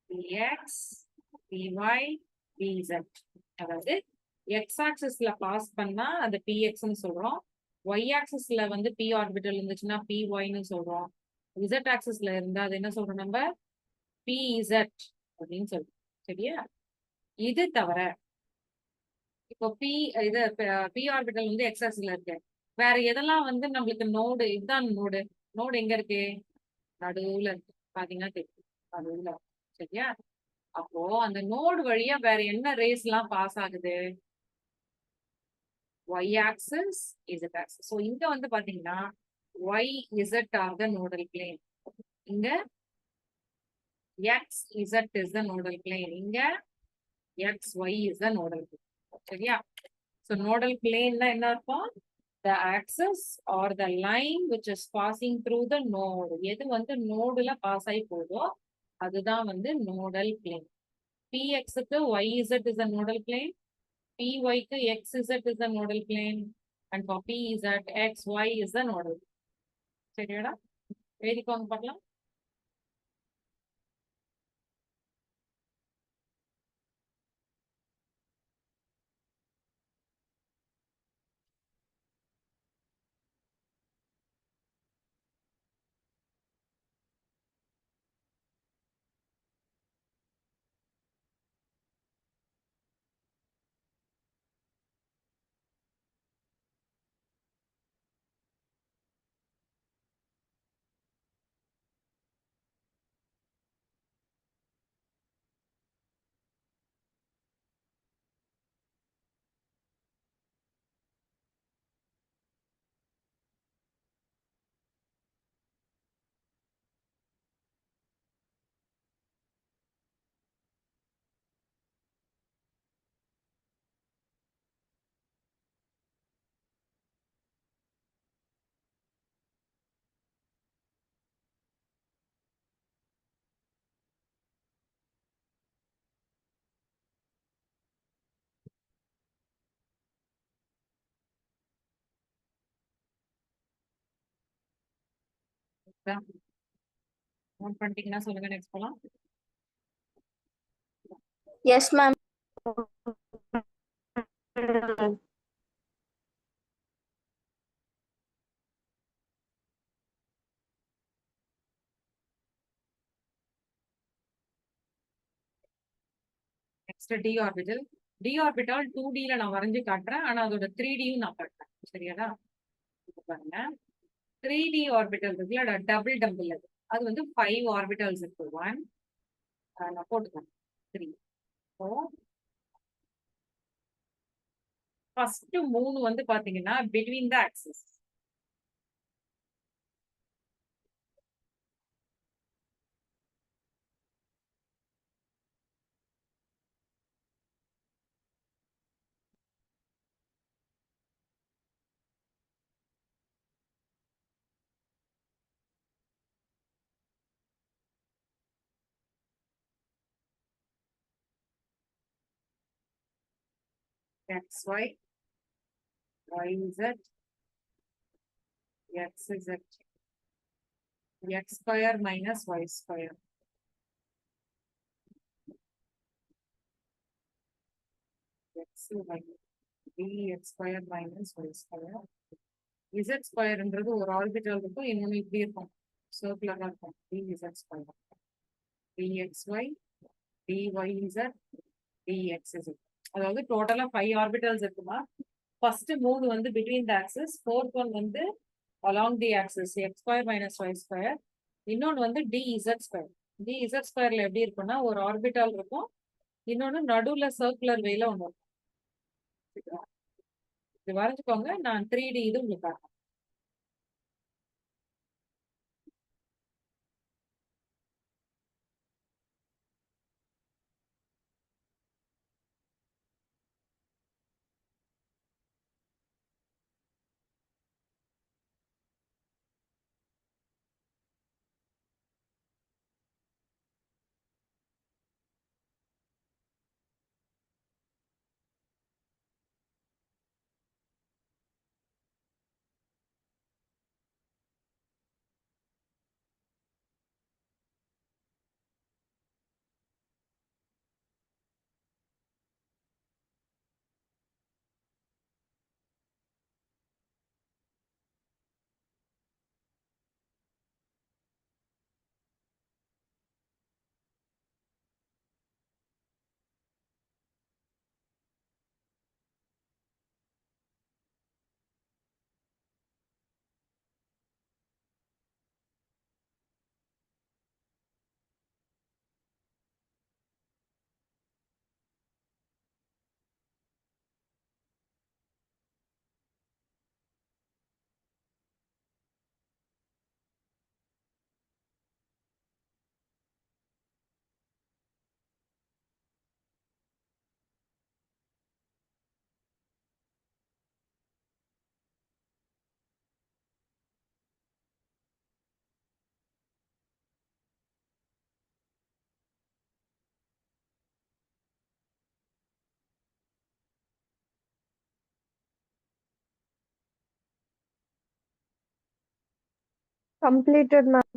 px, py, pz. அதாவது x ஆக்சிஸ்ல பாஸ் பண்ணா அது pxன்னு சொல்றோம். y ஆக்சிஸ்ல வந்து p ஆர்பிட்டல் இருந்துச்சுன்னா pyன்னு சொல்றோம். z ஆக்சிஸ்ல இருந்தா அது என்ன சொல்றோம் நம்ம? pz அப்படின்னு சொல்றோம். சரியா? இது தவிர இப்போ இது p ஆர்பிட்டல் வந்து x ஆக்சிஸ்ல இருக்கு. வேற எதெல்லாம் வந்து நம்மளுக்கு நோடு, இதுதான் நோடு. நோடு எங்க இருக்கு? நடுவுல இருக்கு. பாத்தீங்கன்னா தெரியும், நடுவுல. சரியா? அப்போ அந்த நோடு வழியா வேற என்ன ரேஸ் எல்லாம் பாஸ் ஆகுது? y axis, z axis. So இங்க வந்து பாத்தீங்கன்னா y z are the nodal plane. இங்க x z is the nodal plane. இங்க x y is the nodal plane. சரியா? So nodal plane னா என்ன அர்த்தம்? The axis or the line which is passing through the node. எது வந்து நோடுல pass ஆகி போதோ அதுதான் வந்து nodal plane. px க்கு yz is a nodal plane, py க்கு xz is a nodal plane, and for pz xy is a nodal plane. சரியாடா? எழுதிக்கோங்க பார்க்கலாம். நோட் பண்ணிட்டீங்கன்னா சொல்லுங்க, நெக்ஸ்ட் போலாம். Yes, ma'am. Next d orbital. D orbital 2D நான் வரைஞ்சு காட்டுறேன், ஆனா அதோட 3Dயும் நான் காட்டுறேன். சரியாடா? பாருங்க, 3D ஆர்பிட்டல் இருக்குல்ல, டபுள் டம்பிள் அது. அது வந்து 5 ஆர்பிட்டல்ஸ் இருக்கு. 1 நான் போட்டுக்கேன் 3 4. ஃபர்ஸ்ட் 3 வந்து பாத்தீங்கன்னா between the axis. XY, YZ, XZ, X square minus Y square. XY, DX square minus Y square. Z ஸ்கொயர்ன்றது ஒரு ஆர்பிட்டல் இருக்கும், இன்னொன்று இப்படி இருக்கும், சர்க்குலரா இருக்கும். DZ square, DXY, DYZ, DXZ. அதாவது டோட்டலா 5 ஆர்பிட்டல்ஸ் இருக்குமா. ஃபர்ஸ்ட் 3 வந்து between the axis, fourth one வந்து along the axis, x square minus y square. இன்னொன்று வந்து டிஇசட் ஸ்கொயர். டிஇசட் ஸ்கொயர்ல எப்படி இருக்குன்னா ஒரு ஆர்பிட்டல் இருக்கும், இன்னொன்று நடுவுல சர்க்குலர் வேல ஒன்று இருக்கும். இது வரைஞ்சுக்கோங்க, நான் 3D இது உங்களுக்கு காட்டுறேன். Completed, ma'am.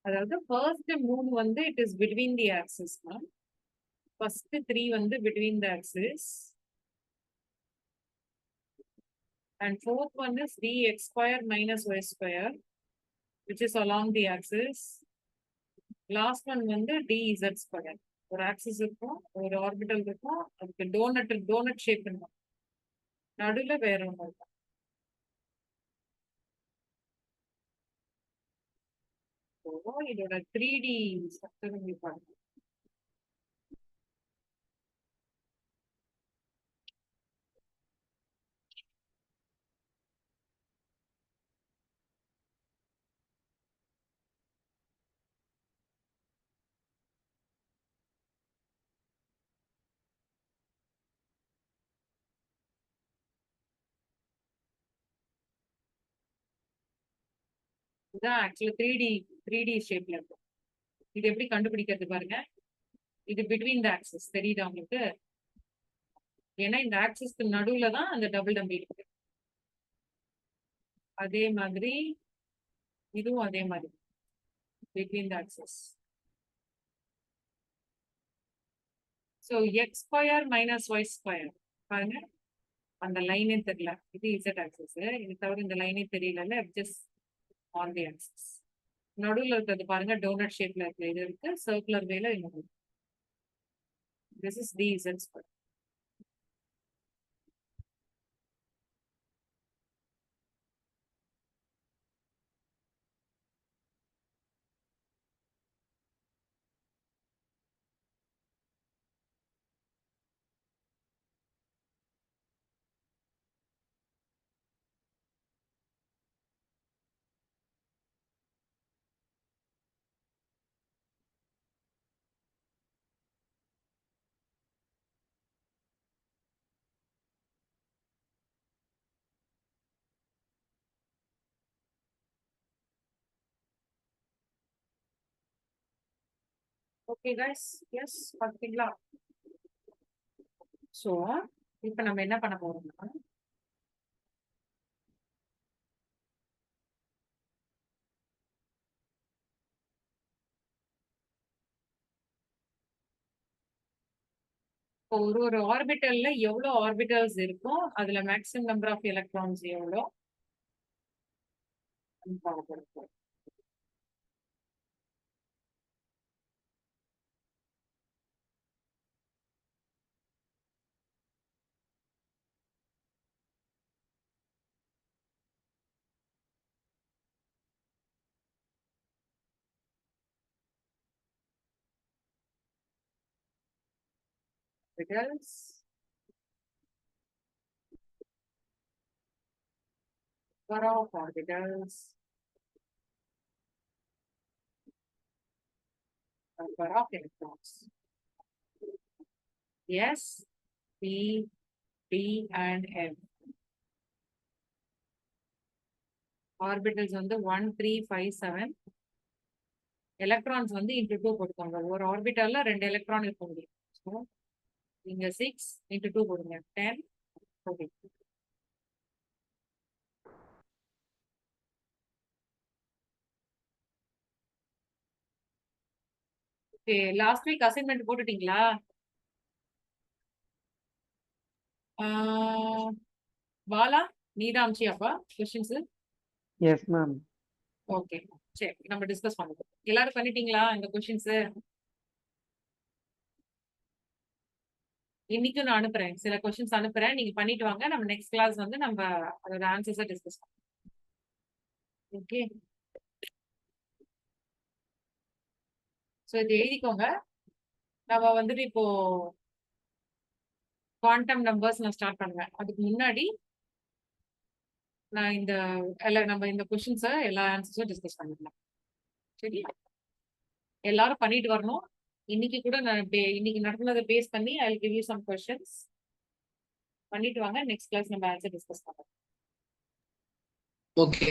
அதாவது ஃபர்ஸ்ட் 3 வந்து it is between the axis. First 3 வந்து between the axis, and fourth one is dx square minus y square, which is along the axis. Last one வந்து dz square. ஒரு axis இருக்கும், ஒரு orbital இருக்கும், அதுக்கு donut shape இருக்கும், நடுவுல வேற ஒன்று இருக்கும். இதோட 3D ஸ்ட்ரக்சர் உங்களுக்கு பாருங்க. இதுதான் ஆக்சுவலா 3D ஷேப்ல இருக்கும். இது எப்படி கண்டுபிடிக்கிறது பாருங்க. இது பிட்வீன் த ஆக்சிஸ் தெரியுதா உங்களுக்கு? ஏன்னா இந்த ஆக்சிஸ்க்கு நடுவுல தான் அந்த டபுள் டம்பி இருக்கு. அதே மாதிரி இதுவும் அதே மாதிரி between the axis. So x square minus y square பாருங்க, அந்த லைனே தெரியல. இது இசட் ஆக்சிஸ், இது தவிர இந்த லைனே தெரியல. Just on the axis. நடுவில் இருக்கிறது பாருங்க, டோனட் ஷேப்ல இருக்கு, இது இருக்கு சர்க்குலர் வேல இன்னொரு. This is d z square. Okay guys, yes பார்த்தீங்களா? ஸோ இப்போ நம்ம என்ன பண்ண போறோம்னா, ஒரு ஒரு ஆர்பிட்டல்ல எவ்வளவு ஆர்பிட்டல்ஸ் இருக்கும், அதுல மேக்ஸிமம் நம்பர் ஆஃப் எலக்ட்ரான்ஸ் எவ்வளோ பார்க்க போறோம். Orbitals, number of orbitals, number of electrons. S, P, D and F. Orbitals வந்து 1, 3, 5, 7. எலக்ட்ரான்ஸ் வந்து இன்டு 2 போட்டுக்கோங்க. ஒரு ஆர்பிட்டல்ல 2 எலக்ட்ரான் இருக்க முடியும். ஸோ இங்க 6 இன்டு 2 போடுங்க, 10. Okay, okay. Last week assignment போட்டுட்டீங்களா? பாலா, நீதான் அமிச்சியாப்பா கொஸ்டின்ஸ்? Yes, ma'am. ஓகே, சரி, நம்ம டிஸ்கஸ் பண்ணுவோம். எல்லாரும் பண்ணிட்டீங்களா இந்த கொஸ்டின்ஸ்? இன்னைக்கும் நான் அனுப்புறேன், சில கொஸ்டின்ஸ் அனுப்புறேன், நீங்க பண்ணிட்டு வாங்க. நம்ம நெக்ஸ்ட் கிளாஸ் வந்து நம்ம அதோட ஆன்சர்ஸை டிஸ்கஸ் பண்ணுவோம். ஓகே, ஸோ இது எழுதிக்கோங்க. நம்ம வந்துட்டு இப்போ குவாண்டம் நம்பர்ஸ் நான் ஸ்டார்ட் பண்ணுவேன். அதுக்கு முன்னாடி நான் நம்ம இந்த கொஸ்டின்ஸை எல்லா ஆன்சர்ஸும் டிஸ்கஸ் பண்ணிக்கலாம். சரி, எல்லாரும் பண்ணிட்டு வரணும். இன்னைக்கு கூட நான் இன்னைக்கு நடந்ததை பேஸ் பண்ணி I will give you some questions. பண்ணிட்டு வாங்க, நெக்ஸ்ட் கிளாஸ் நம்ம ஆன்சர் டிஸ்கஸ் பண்ணலாம். ஓகே.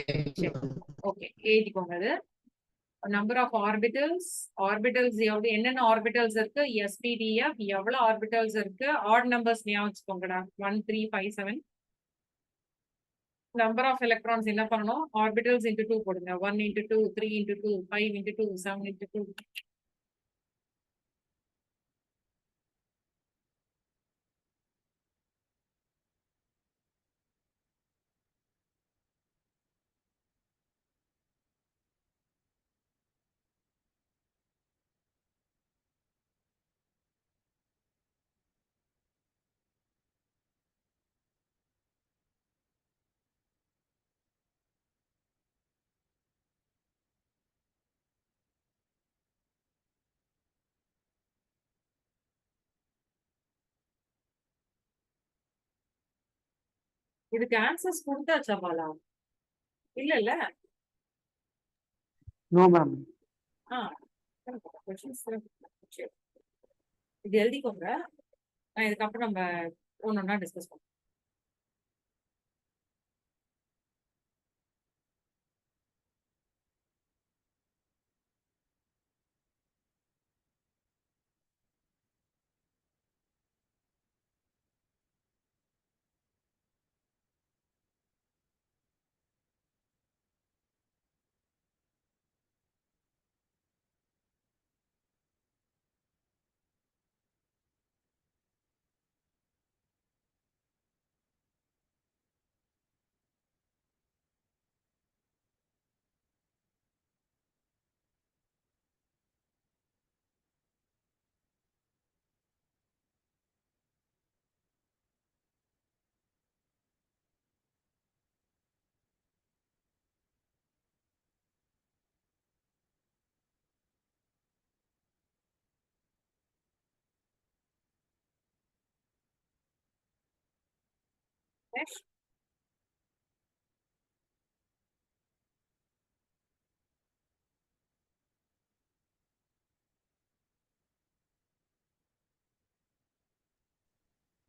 ஓகே, எழுதிக்கோங்க. அது நம்பர் ஆஃப் ஆர்பிட்டல்ஸ், ஆர்பிட்டல்ஸ் எவ்வளவு, என்னென்ன ஆர்பிட்டல்ஸ் இருக்கு, எஸ்பிடிஎஃப் எவ்வளவு ஆர்பிட்டல்ஸ் இருக்கு, ஆட் நம்பர்ஸ் ஞாபகம் வச்சுக்கோங்கடா, 1, 3, 5, 7. நம்பர் ஆஃப் எலக்ட்ரான்ஸ் என்ன பண்ணணும், ஆர்பிட்டல்ஸ் இன்டு 2 போடுங்க. 1 இன்டு 2, 3 இன்டு 2, 5 இன்டு 2, 7 இன்டு 2. இதுக்கு ஆன்சர்ஸ் கொடுத்தாச்சா பாலா? இல்ல இல்ல. No, ma'am. ஆ, கொஸ்டின்ஸ் இது எழுதிக்கோங்க. இதுக்கப்புறம் நம்ம ஒன்னொன்னா டிஸ்கஸ் பண்ணுவோம். Next.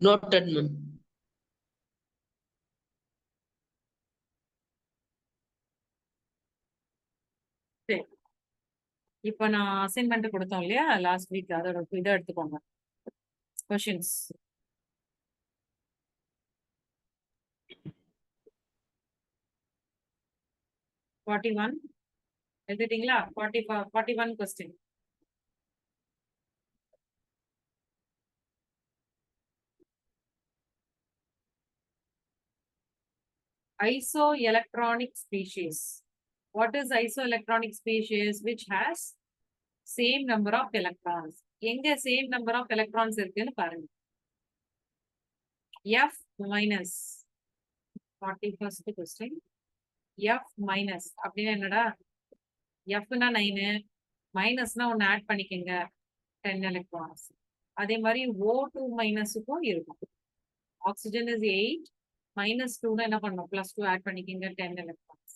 Noted, ma'am. சரி. இப்போ நான் அசைன்மெண்ட் கொடுத்தோம் இல்லையா லாஸ்ட் வீக், அதோட இதை எடுத்துக்கோங்க. Questions 41 எழுதிட்டீங்களா? 41 question. Isoelectronic species. What is isoelectronic species which has same number of electrons? எங்க same number of electrons இருக்குன்னு பாருங்க. F minus 41st question. F minus அப்படின்னா என்னடா? Fனா 9, மைனஸ்னா ஒன்னு ஆட் பண்ணிக்கங்க 10 electrons. அதே மாதிரி O2 மைனஸுக்கும் இருக்கும். ஆக்சிஜன் இஸ் 8, -2 என்ன பண்ணணும்? +2 ஆட் பண்ணிக்கங்க 10 electrons.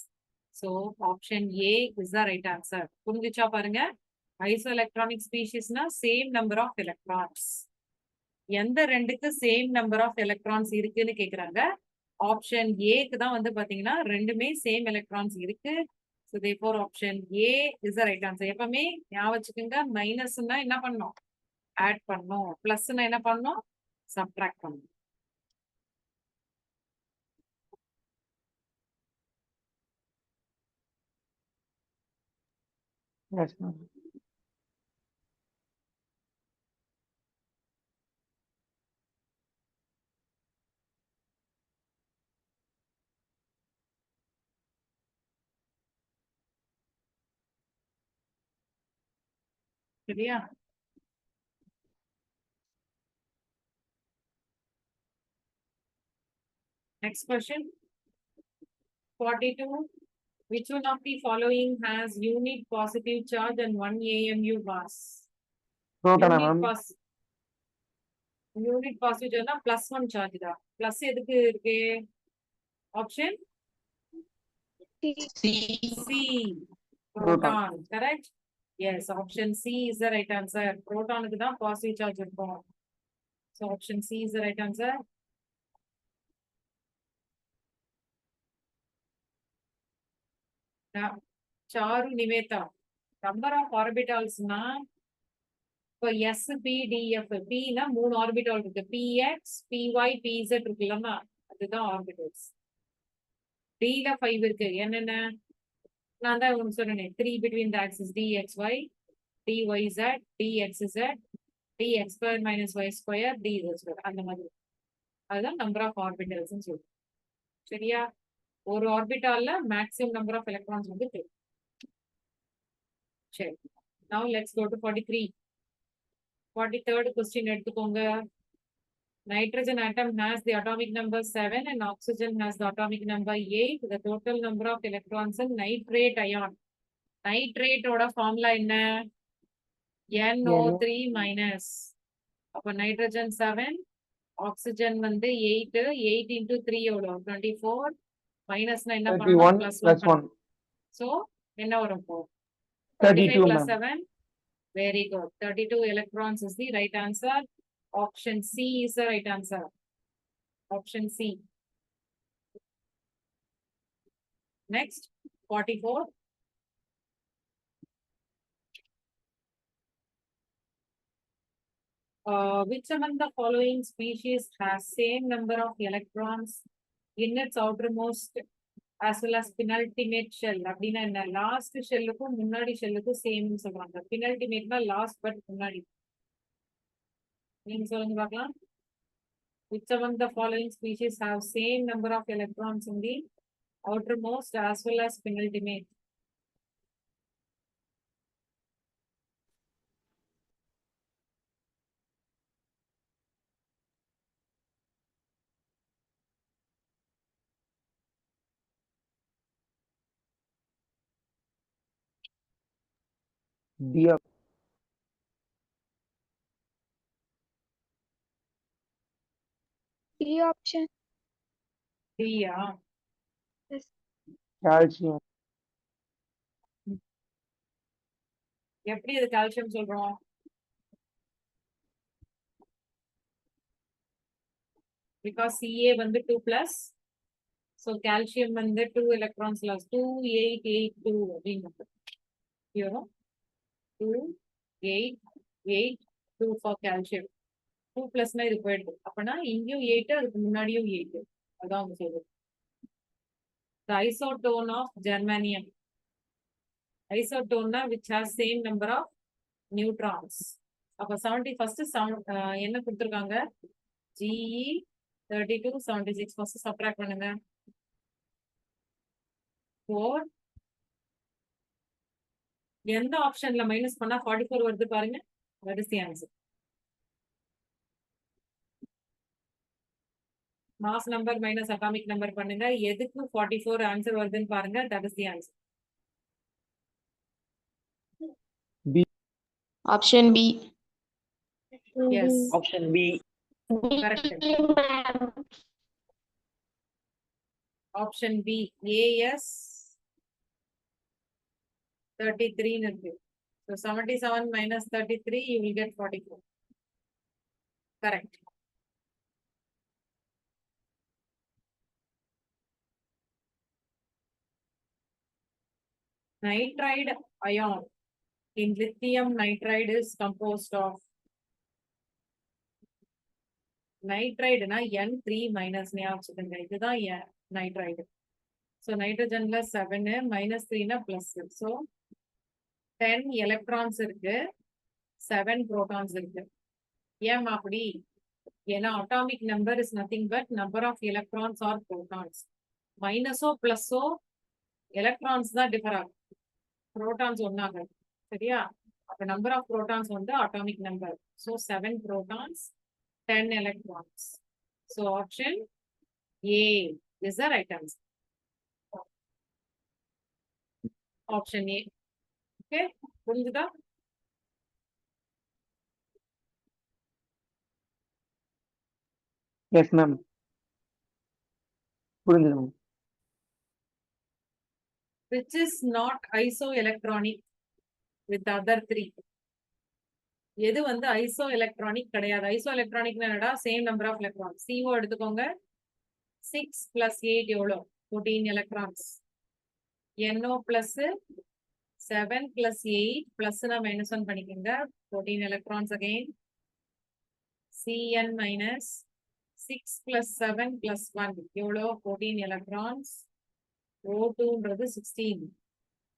So option A is the right answer. புரிஞ்சுச்சா பாருங்க. Isoelectronic speciesனா same number of electrons. எந்த ரெண்டுக்கு சேம் நம்பர் ஆஃப் எலக்ட்ரான்ஸ் இருக்குன்னு கேக்குறாங்க. ஆப்ஷன் ஏக்கு தான் வந்து பாத்தீங்கன்னா ரெண்டுமே சேம் எலக்ட்ரான்ஸ் இருக்கு. So therefore option A is the right answer. எப்பவுமே ஞாபகம் வச்சுக்கோங்க, மைனஸ்னா என்ன பண்ணணும்? ஆட் பண்ணணும். பிளஸ்னா என்ன பண்ணணும்? சப்ட்ராக்ட் பண்ணணும். Yes, ma'am. சரியா? Next question. 42. Which one of the following has unit positive charge and 1 AMU mass? Proton, Unit ma'am. Unit positive சார்ஜ்னா +1 சார்ஜ் தான். பிளஸ் எதுக்கு இருக்கு? Option C, proton. Correct? Yes, option C is the right answer. புரோட்டானுக்கு தான் positive charge இருக்கும். So option C is the right answer. Charu Nivetha, number of ஆர்பிட்டால்ஸ்னா இப்போ SPDF, Pனா 3 ஆர்பிட்டால் இருக்கு. PX, PY, PZ இருக்குல்லமா, அதுதான் ஆர்பிட்டல்ஸ். Dல 5 இருக்கு. என்னென்ன? நான் தான் உங்களுக்கு சொன்னேன். 3 between the axis DXY, DYZ, DXZ, DX square minus Y square, DZ square. அந்த மாதிரி. அதுதான் நம்பர் ஆஃப் ஆர்பிட்டல்ஸ் சொல்லுவோம். சரியா? ஒரு ஆர்பிட்டால்ல மேக்ஸிமம் நம்பர் ஆஃப் எலக்ட்ரான்ஸ் வந்து தெரியும். சரி. Now let's go to 43. 43rd question எடுத்துக்கோங்க. Nitrogen atom has the atomic number 7 and oxygen has the atomic number 8. The total number of electrons in nitrate ion. Nitrate ஓட formula என்ன? NO3 minus. அப்ப nitrogen 7, oxygen வந்து 8, 8 into 3 எவ்வளோ? 24. Minusனா என்ன பண்ணணும்? 31 plus plus 1. So என்ன வரும்? 32, 35 plus ma'am. 7. Very good. 32 electrons is the right answer. Option C is the right answer. Option C. Next, 44. Which among the following species has same number of electrons in its outermost as well as penultimate shell? அப்படின்னா என்ன? Last ஷெல்லுக்கும் முன்னாடி ஷெல்லுக்கும் same சொல்றாங்க. penultimateனா last but முன்னாடி. நீங்க சொல்லுங்க பார்க்கலாம். Which among the following species have same number of electrons in the outermost as well as penultimate? D. D option. Diya? calcium. எப்படி இது கால்சியம் சொல்றோம்? பிகாஸ் Ca வந்து 2+, so calcium வந்து 2 electrons loss, 2882 அப்படின்னு 2882 for calcium. 2+னா இது போயிடுது. அப்பனா இங்கேயும் 8, அதுக்கு முன்னாடியும் 8. அதான் அவங்க சொல்றது. The isotone of germanium. Isotone which has same number of neutrons. அப்ப 71st என்ன கொடுத்திருக்காங்க? Ge 32 76 ஃபர்ஸ்ட் சப்ட்ராக்ட் பண்ணுங்க. 4 எந்த ஆப்ஷன்ல மைனஸ் பண்ணா 44 வருது பாருங்க. That is the answer. Mass number minus atomic number பண்ணுங்க. எதுக்கு 44 ஆன்சர் வருதுன்னு பாருங்க. That is the answer. Option B. Yes, Option B. correct. Option B. AS 33 ன்னு இருக்கு. So 77 minus 33 you will get 44. Correct. Nitride ion in lithium nitride is composed of nitride na N3 minus ஞாபகம் இதுதான் nitride. So nitrogenல 7 minus 3 na plus. So 10 electrons இருக்கு, 7 protons இருக்கு. ஏன் அப்படி? ஏன்னா atomic number is nothing but number of electrons or protons. மைனஸோ பிளஸோ electrons தான் differ ஆகும். protons ஒன்னாக. சரியா? அப்ப number of protons வந்து atomic number. So 7 protons, 10 electrons. So option A is the right answer. Option A. Okay, புரிஞ்சுதா? Yes, ma'am. புரிஞ்சுது ma'am. Which is not isoelectronic with the other three. எது வந்து isoelectronic கிடையாது? isoelectronic என்னடா? Same number of electrons. CO எடுத்துக்கோங்க. 6 plus 8 எவ்வளோ? 14 electrons. NO plus 7 plus 8 plus na minus 1 பண்ணிக்கோங்க. 14 electrons again. CN minus 6 plus 7 plus 1 எவ்வளோ? 14 electrons. O2ன்றது 16.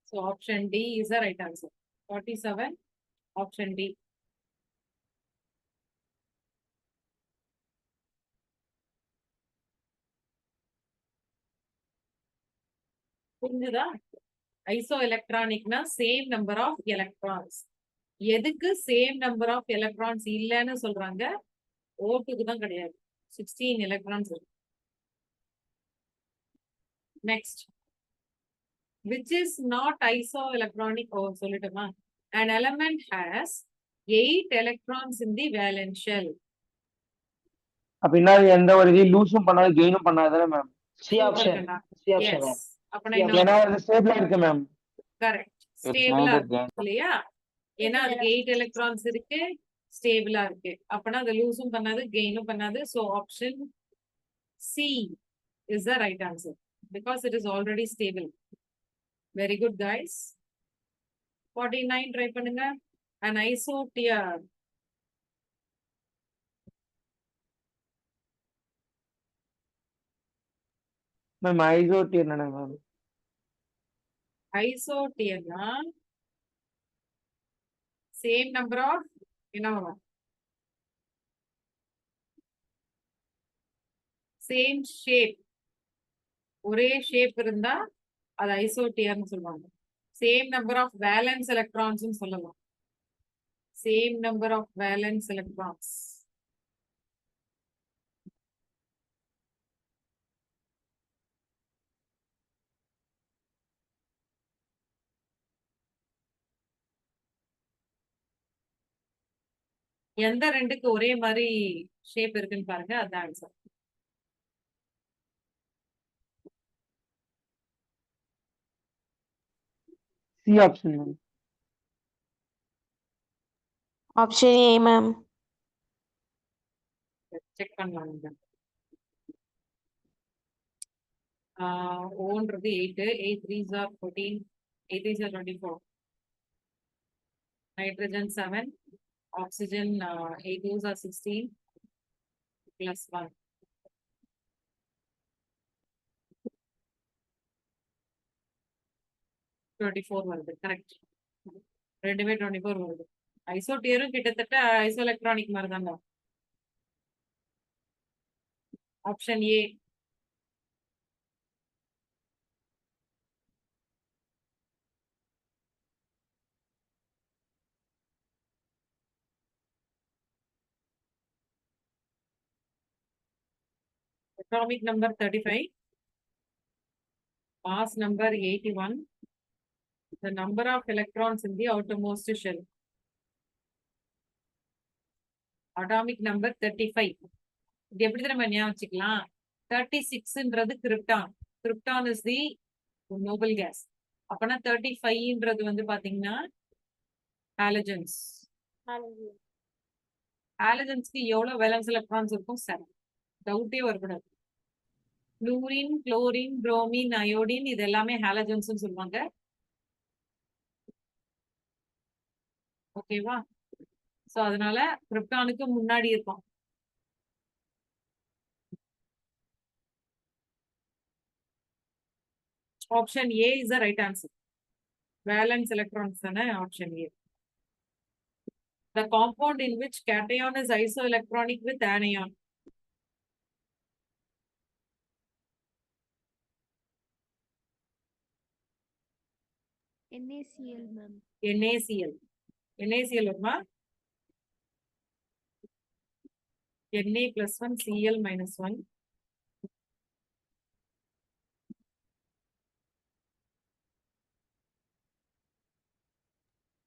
So option D is the right answer. 47, option D. புரிஞ்சுதா? ஐசோஎலக்ட்ரானிக்னா same number of electrons. எதுக்கு same number of electrons இல்லைன்னு சொல்றாங்க? ஓட்டுக்கு தான் கிடையாது. 16 electrons இருக்கு. Next, which is not isoelectronic. சொல்லட்டுமா? An element has 8 electrons in the valence shell. அப்படின்னா எந்த ஒரு இதையும் லூஸும் பண்ணாது கெயினும் பண்ணாது ma'am. C option. C option. Yes. அப்பனா ஏன்னா அது ஸ்டேபிளா இருக்கு மேம். கரெக்ட். ஸ்டேபிளா இருக்கு இல்லையா? ஏன்னா அதுக்கு 8 எலக்ட்ரான்ஸ் இருக்கு, ஸ்டேபிளா இருக்கு. அப்பனா அது லூஸும் பண்ணாது கெயினும் பண்ணாது. So option C is the right answer because it is already stable. Very good guys. 49 try பண்ணுங்க. An isotier. மேம் ஐசோட்டியர் என்ன மேம்? ஐசோடியர்னா சேம் நம்பர் ஆஃப் என்ன வரும்? சேம் ஷேப், ஒரே ஷேப் இருந்தா அது ஐசோடியர்னு சொல்லுவாங்க. Same number of valence electrons சொல்லலாம். Same number of valence electrons. எந்த ரெண்டுக்கு ஒரே மாதிரி ஷேப் இருக்குன்னு பாருங்க, அதுதான் answer. C option, ma'am. Option A, ma'am. Check பண்ணலாம் இங்க. ஓன்றது 8, 8 3s are 14, 8 3s are 24. Nitrogen 7, oxygen 8 2s are 16 plus 1. 24 வருது கரெக்ட். ரெண்டுமே 24 வருது. ஐசோடியரும் கிட்டத்தட்ட ஐசோ எலக்ட்ரானிக் மாதிரி தாங்க. Option A. Atomic number 35, mass number 81, the number of electrons in the outermost shell. Atomic number 35. இது எப்படி நம்ம ஞாபகம் வச்சுக்கலாம்? 36ன்றது krypton. Krypton is the noble gas. அப்பனா 35ன்றது வந்து பாத்தீங்கன்னா ஹாலஜன்ஸ். ஹாலஜன்ஸ்க்கு எவ்வளவு வேலன்ஸ் எலக்ட்ரான்ஸ் இருக்கும்? 7. டவுட்டே வரக்கூடாது. ஃப்ளூரின், குளோரின், புரோமின், அயோடின் இது எல்லாமே ஹாலஜன்ஸ் சொல்லுவாங்க. ஓகேவா? சோ அதனால கிரிப்டானுக்கு முன்னாடி இருக்கும். Option A is the right answer. Valence electrons தானே option A. The compound in which cation is isoelectronic with anion. NaCl, ma'am. NaCl. NaCl வருமா? Na plus 1 Cl minus 1.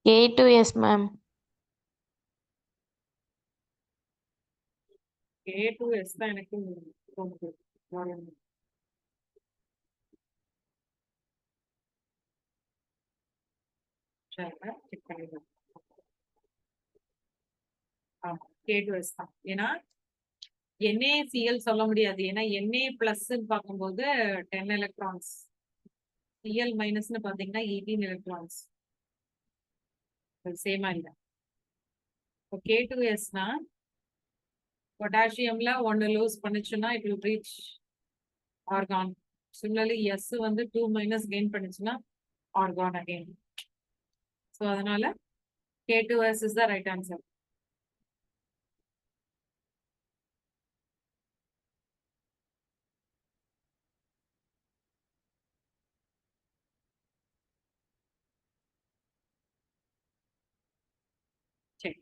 K2S, ma'am. K2S தான் எனக்கு தோணுது. Check பண்ணிடலாம். ஆமா K2S தான். ஏன்னா NaCl சொல்ல முடியாது. ஏன்னா Na பிளஸ் பார்க்கும்போது 10 எலக்ட்ரான்ஸ், Cl மைனஸ்னு பாத்தீங்கன்னா 18 எலக்ட்ரான்ஸ். சேமா இல்ல. இப்போ K2Sனா பொட்டாசியம்ல 1 லூஸ் பண்ணுச்சுன்னா it will reach argon. Similarly S வந்து 2 மைனஸ் கெயின் பண்ணுச்சுன்னா ஆர்கான் அகைன். ஸோ அதனால K2S is the right answer. சரி,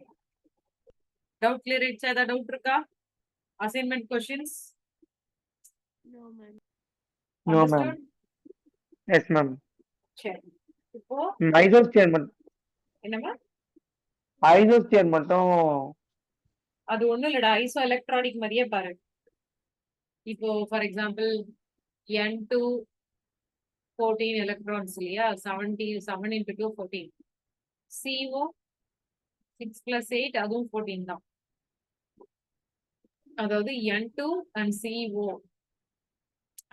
டவுட் கிளியர் ஆயிடுச்சா? ஏதாவது டவுட் இருக்கா? Assignment questions? No, ma'am. No, ma'am. Yes, ma'am. சரி, இப்போ ஐசோஸ்பியர் மட்டும் என்னமா? ஐசோஸ்பியர் மட்டும் அது ஒண்ணும் இல்லடா, ஐசோ எலக்ட்ரானிக் மாதிரியே பாரு. இப்போ ஃபார் எக்ஸாம்பிள் N2 14 எலக்ட்ரான்ஸ் இல்லையா? 7 into 2 14. CO 6 plus 8 அதுவும் 14 தான். அதாவது N2 and CO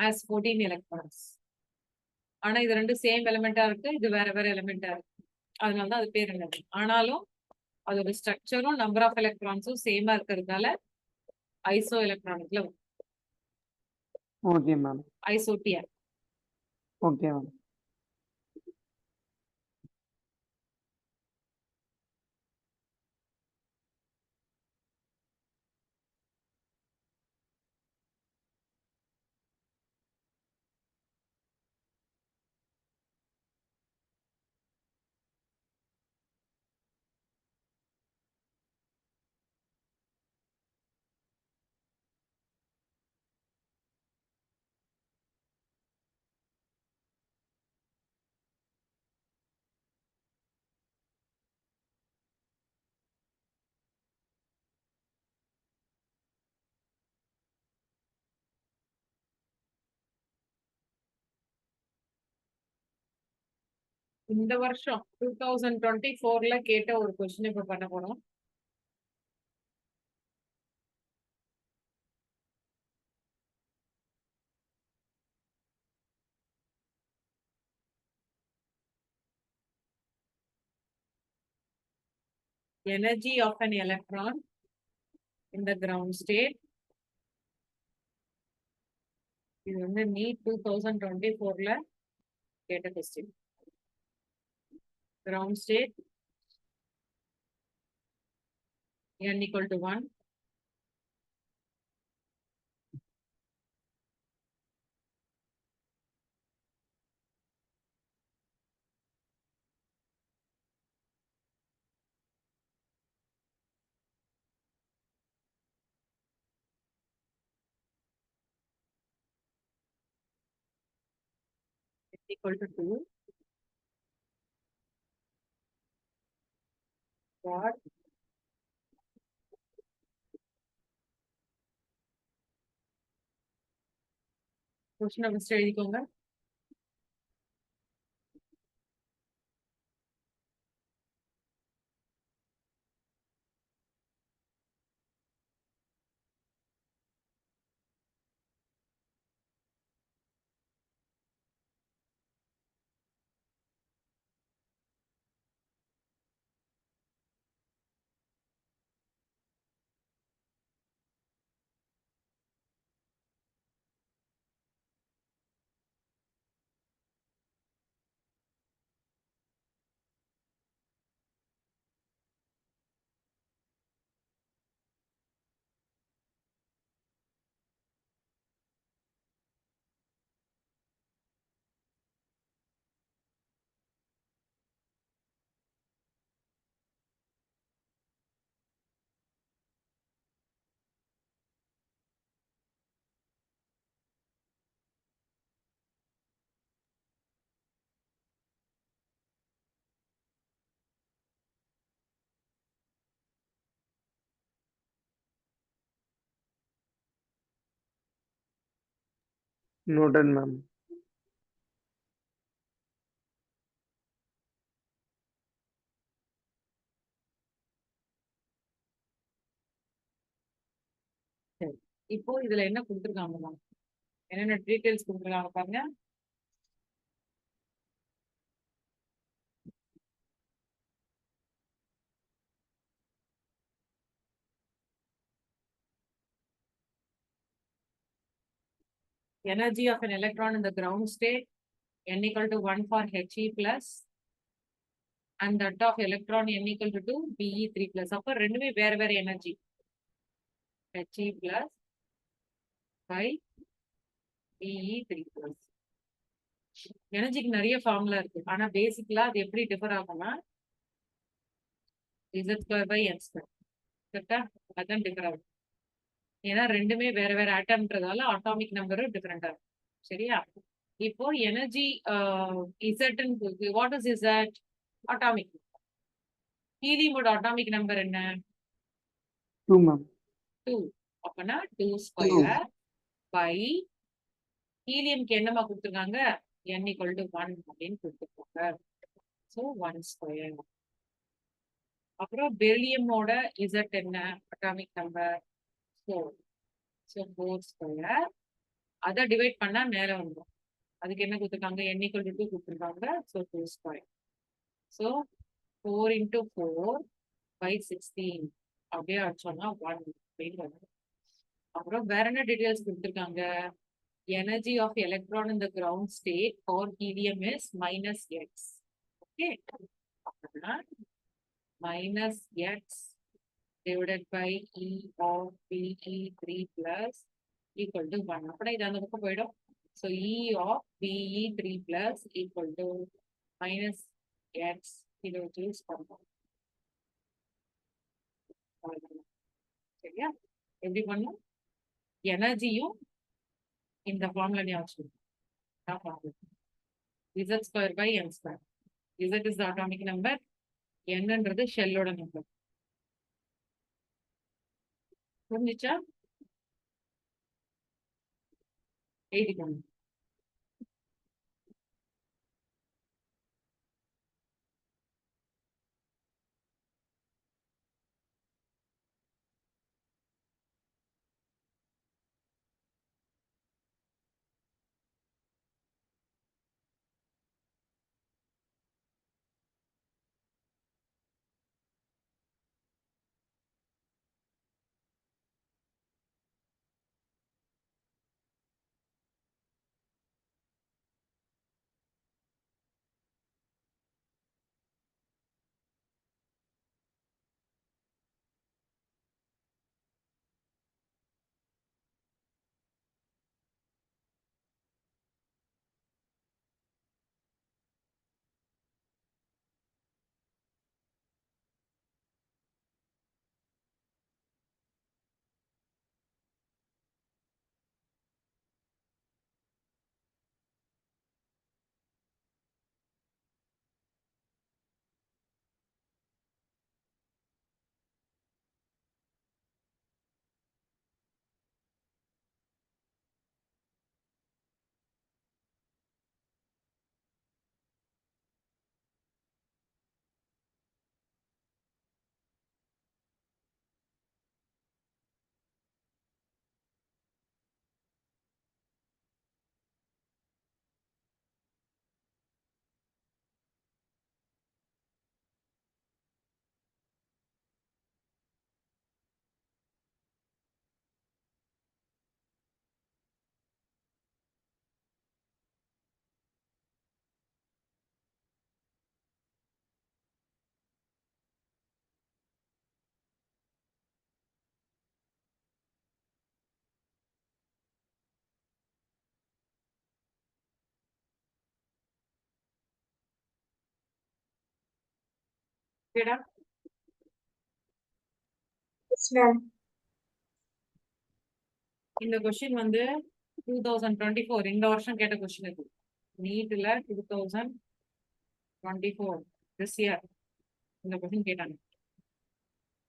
as 14 electrons. ஆனா இது ரெண்டு சேம் எலிமெண்டா இருக்கு, இது வேற வேற எலிமெண்டா இருக்கு. அதனாலதான் அது பேர் என்னது. ஆனாலும் அதோட ஸ்ட்ரக்சரும் நம்பர் ஆஃப் எலக்ட்ரான்ஸும் சேமா இருக்கிறதுனால ஐசோ எலக்ட்ரானிக்ல ஓகே மேம். ஐசோடியர். Okay ma'am. இந்த வருஷம் 2024ல கேட்ட ஒரு கொஸ்டின் இப்ப பண்ண போறோம். Energy of an electron in the ground state. இது வந்து நீட் 2024ல கேட்ட question. Ground state n equal to 1. Equal to 2. What? Question first எழுதிக்கோங்க. Noted, ma'am. சரி. இப்போ இதுல என்ன கொடுத்துருக்காங்கம்மா? என்னென்ன டீடைல்ஸ் கொடுத்துருக்காங்க பாருங்க. Energy of an electron in the ground state n equal to 1 for He plus and that of electron n equal to 2 Be3 plus. அப்ப ரெண்டுமே வேற வேற energy. He plus by Be3 plus. எனர்ஜிக்கு நிறைய ஃபார்முலா இருக்கு. ஆனா பேசிக்கலா அது எப்படி டிஃபர் ஆகும்னா Z² by n square. கரெக்டா? அதான் டிஃபர் ஆகும். ஏன்னா ரெண்டுமே வேற வேற ஆட்டம்ன்றதால அட்டாமிக் நம்பரும் டிஃபரெண்டா இருக்கும். சரியா? இப்போ energy Z what is Z? Atomic. ஹீலியமோட அட்டாமிக் நம்பர் என்ன? 2, ma'am. 2. அப்பனா 2 ஸ்கொயர் பை ஹீலியம்க்கு என்னமா கொடுத்துருக்காங்க? n equal to 1 அப்படின்னு கொடுத்துருக்காங்க. So 1 square. அப்புறம் பெரிலியமோட Z என்ன? Atomic number 4. So 4 square. அதை டிவைட் பண்ணா மேல வந்துடும். அதுக்கு என்ன கொடுத்துருக்காங்க? n equal to 2 கொடுத்துருக்காங்க. So 2 square. So 4 into 4 by 16 அப்படியே அடிச்சோம்னா 1 அப்படின்னு வரும். அப்புறம் வேற என்ன டீடைல்ஸ் கொடுத்துருக்காங்க? Energy of electron in the ground state for helium is -x. Okay, அப்படின்னா -x divided by E of Be3 plus equal to 1. அப்படின்னா இது அந்த பக்கம் போயிடும். So E of Be3 plus equal to -x. இதை வச்சு யூஸ் பண்ணுவோம். சரியா? எப்படி பண்ணும்? எனர்ஜியும் இந்த ஃபார்முலா ஞாபகம் Z² by n². Z is the atomic number. என்னன்றது ஷெல்லோட நம்பர். புரிஞ்சுச்சா? எழுதிக்கோங்க. ஓகேடா? Yes, ma'am. இந்த கொஸ்டின் வந்து 2024 இந்த வருஷம் கேட்ட கொஸ்டின் இது. நீட்ல 2024 திஸ் இயர் இந்த கொஸ்டின் கேட்டாங்க.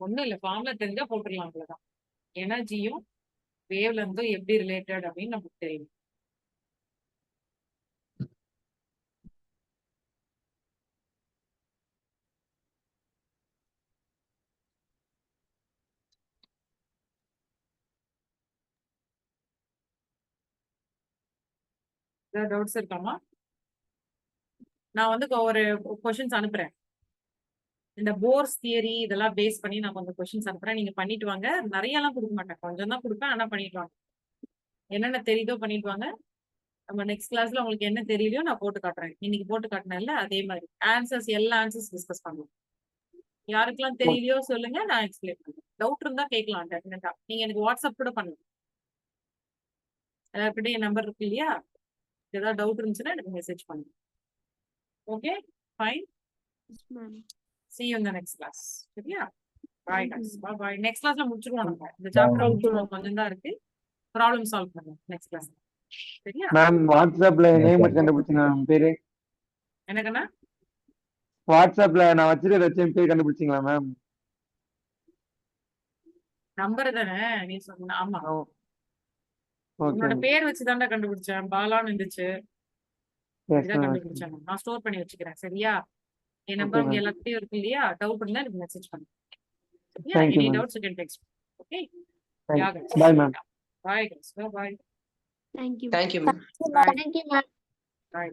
ஒண்ணும் இல்ல, ஃபார்முலா தெரிஞ்சா போட்டுடலாம், அவ்வளவுதான். எனர்ஜியும் வேவ் லென்த்தும் எப்படி ரிலேட்டட் அப்படின்னு நமக்கு தெரியும். ஏதாவது டவுட்ஸ் இருக்காமா? நான் வந்து ஒரு கொஸ்டின்ஸ் அனுப்புறேன். இந்த போர்ஸ் தியரி இதெல்லாம் பேஸ் பண்ணி நான் கொஞ்சம் கொஸ்டின்ஸ் அனுப்புறேன். நீங்க பண்ணிட்டு வாங்க. நிறைய எல்லாம் கொடுக்க மாட்டேன், கொஞ்சம் தான் கொடுப்பேன். ஆனா பண்ணிட்டு வாங்க. என்னென்ன தெரியுதோ பண்ணிட்டு வாங்க. நம்ம நெக்ஸ்ட் கிளாஸ்ல உங்களுக்கு என்ன தெரியலையோ நான் போட்டு காட்டுறேன். இன்னைக்கு போட்டு காட்டினேன்ல அதே மாதிரி ஆன்சர்ஸ் எல்லா ஆன்சர்ஸ் டிஸ்கஸ் பண்ணலாம். யாருக்கெல்லாம் தெரியலையோ சொல்லுங்க, நான் எக்ஸ்பிளைன் பண்றேன். டவுட் இருந்தா கேட்கலாம் டெஃபினட்டா. நீங்க எனக்கு வாட்ஸ்அப் கூட பண்ணுங்க. எல்லாருக்கிட்டையும் என் நம்பர் இருக்கு இல்லையா? ஏதாவது டவுட் இருந்துச்சுன்னா எனக்கு மெசேஜ் பண்ணுங்க. Okay, fine. Yes, ma'am. See you in the next class. சரியா? Bye Thank guys. you. Bye bye. Next classல முடிச்சிருவோம் நம்ம. இந்த சாப்டர் Thank you, முடிச்சிருவோம், கொஞ்சம் தான் இருக்கு. ப்ராப்ளம் சால்வ் பண்ணுவோம் நெக்ஸ்ட் கிளாஸ். சரியா? மேம் வாட்ஸ்அப்ல நேம் மட்டும் கண்டுபிடிச்சீங்க மேம் பேரு. எனக்குன்னா வாட்ஸ்அப்ல நான் வச்சிருக்க பேர் கண்டுபிடிச்சீங்களா மேம்? நம்பர் தானே நீ சொன்ன? ஆமா, ஓகே உன்னோட பேர் வச்சு தான்டா கண்டுபிடிச்சேன். பாலான்னு இருந்துச்சு, எஸ் இதான் மேம். கண்டுபிடிச்சேன். நான் ஸ்டோர் பண்ணி வச்சுக்கிறேன். சரியா? என் நம்பர் Okay, உங்க ma'am. எல்லாத்தையும் இருக்கு இல்லையா? டவுட் இருந்தா எனக்கு மெசேஜ் பண்ணுங்க. சரியா? Thank you, any ma'am. Doubts you can text. Okay, Bye ma'am. Bye guys. Bye bye. Thank you. Thank you, ma'am. Bye. Thank you, ma'am. Bye.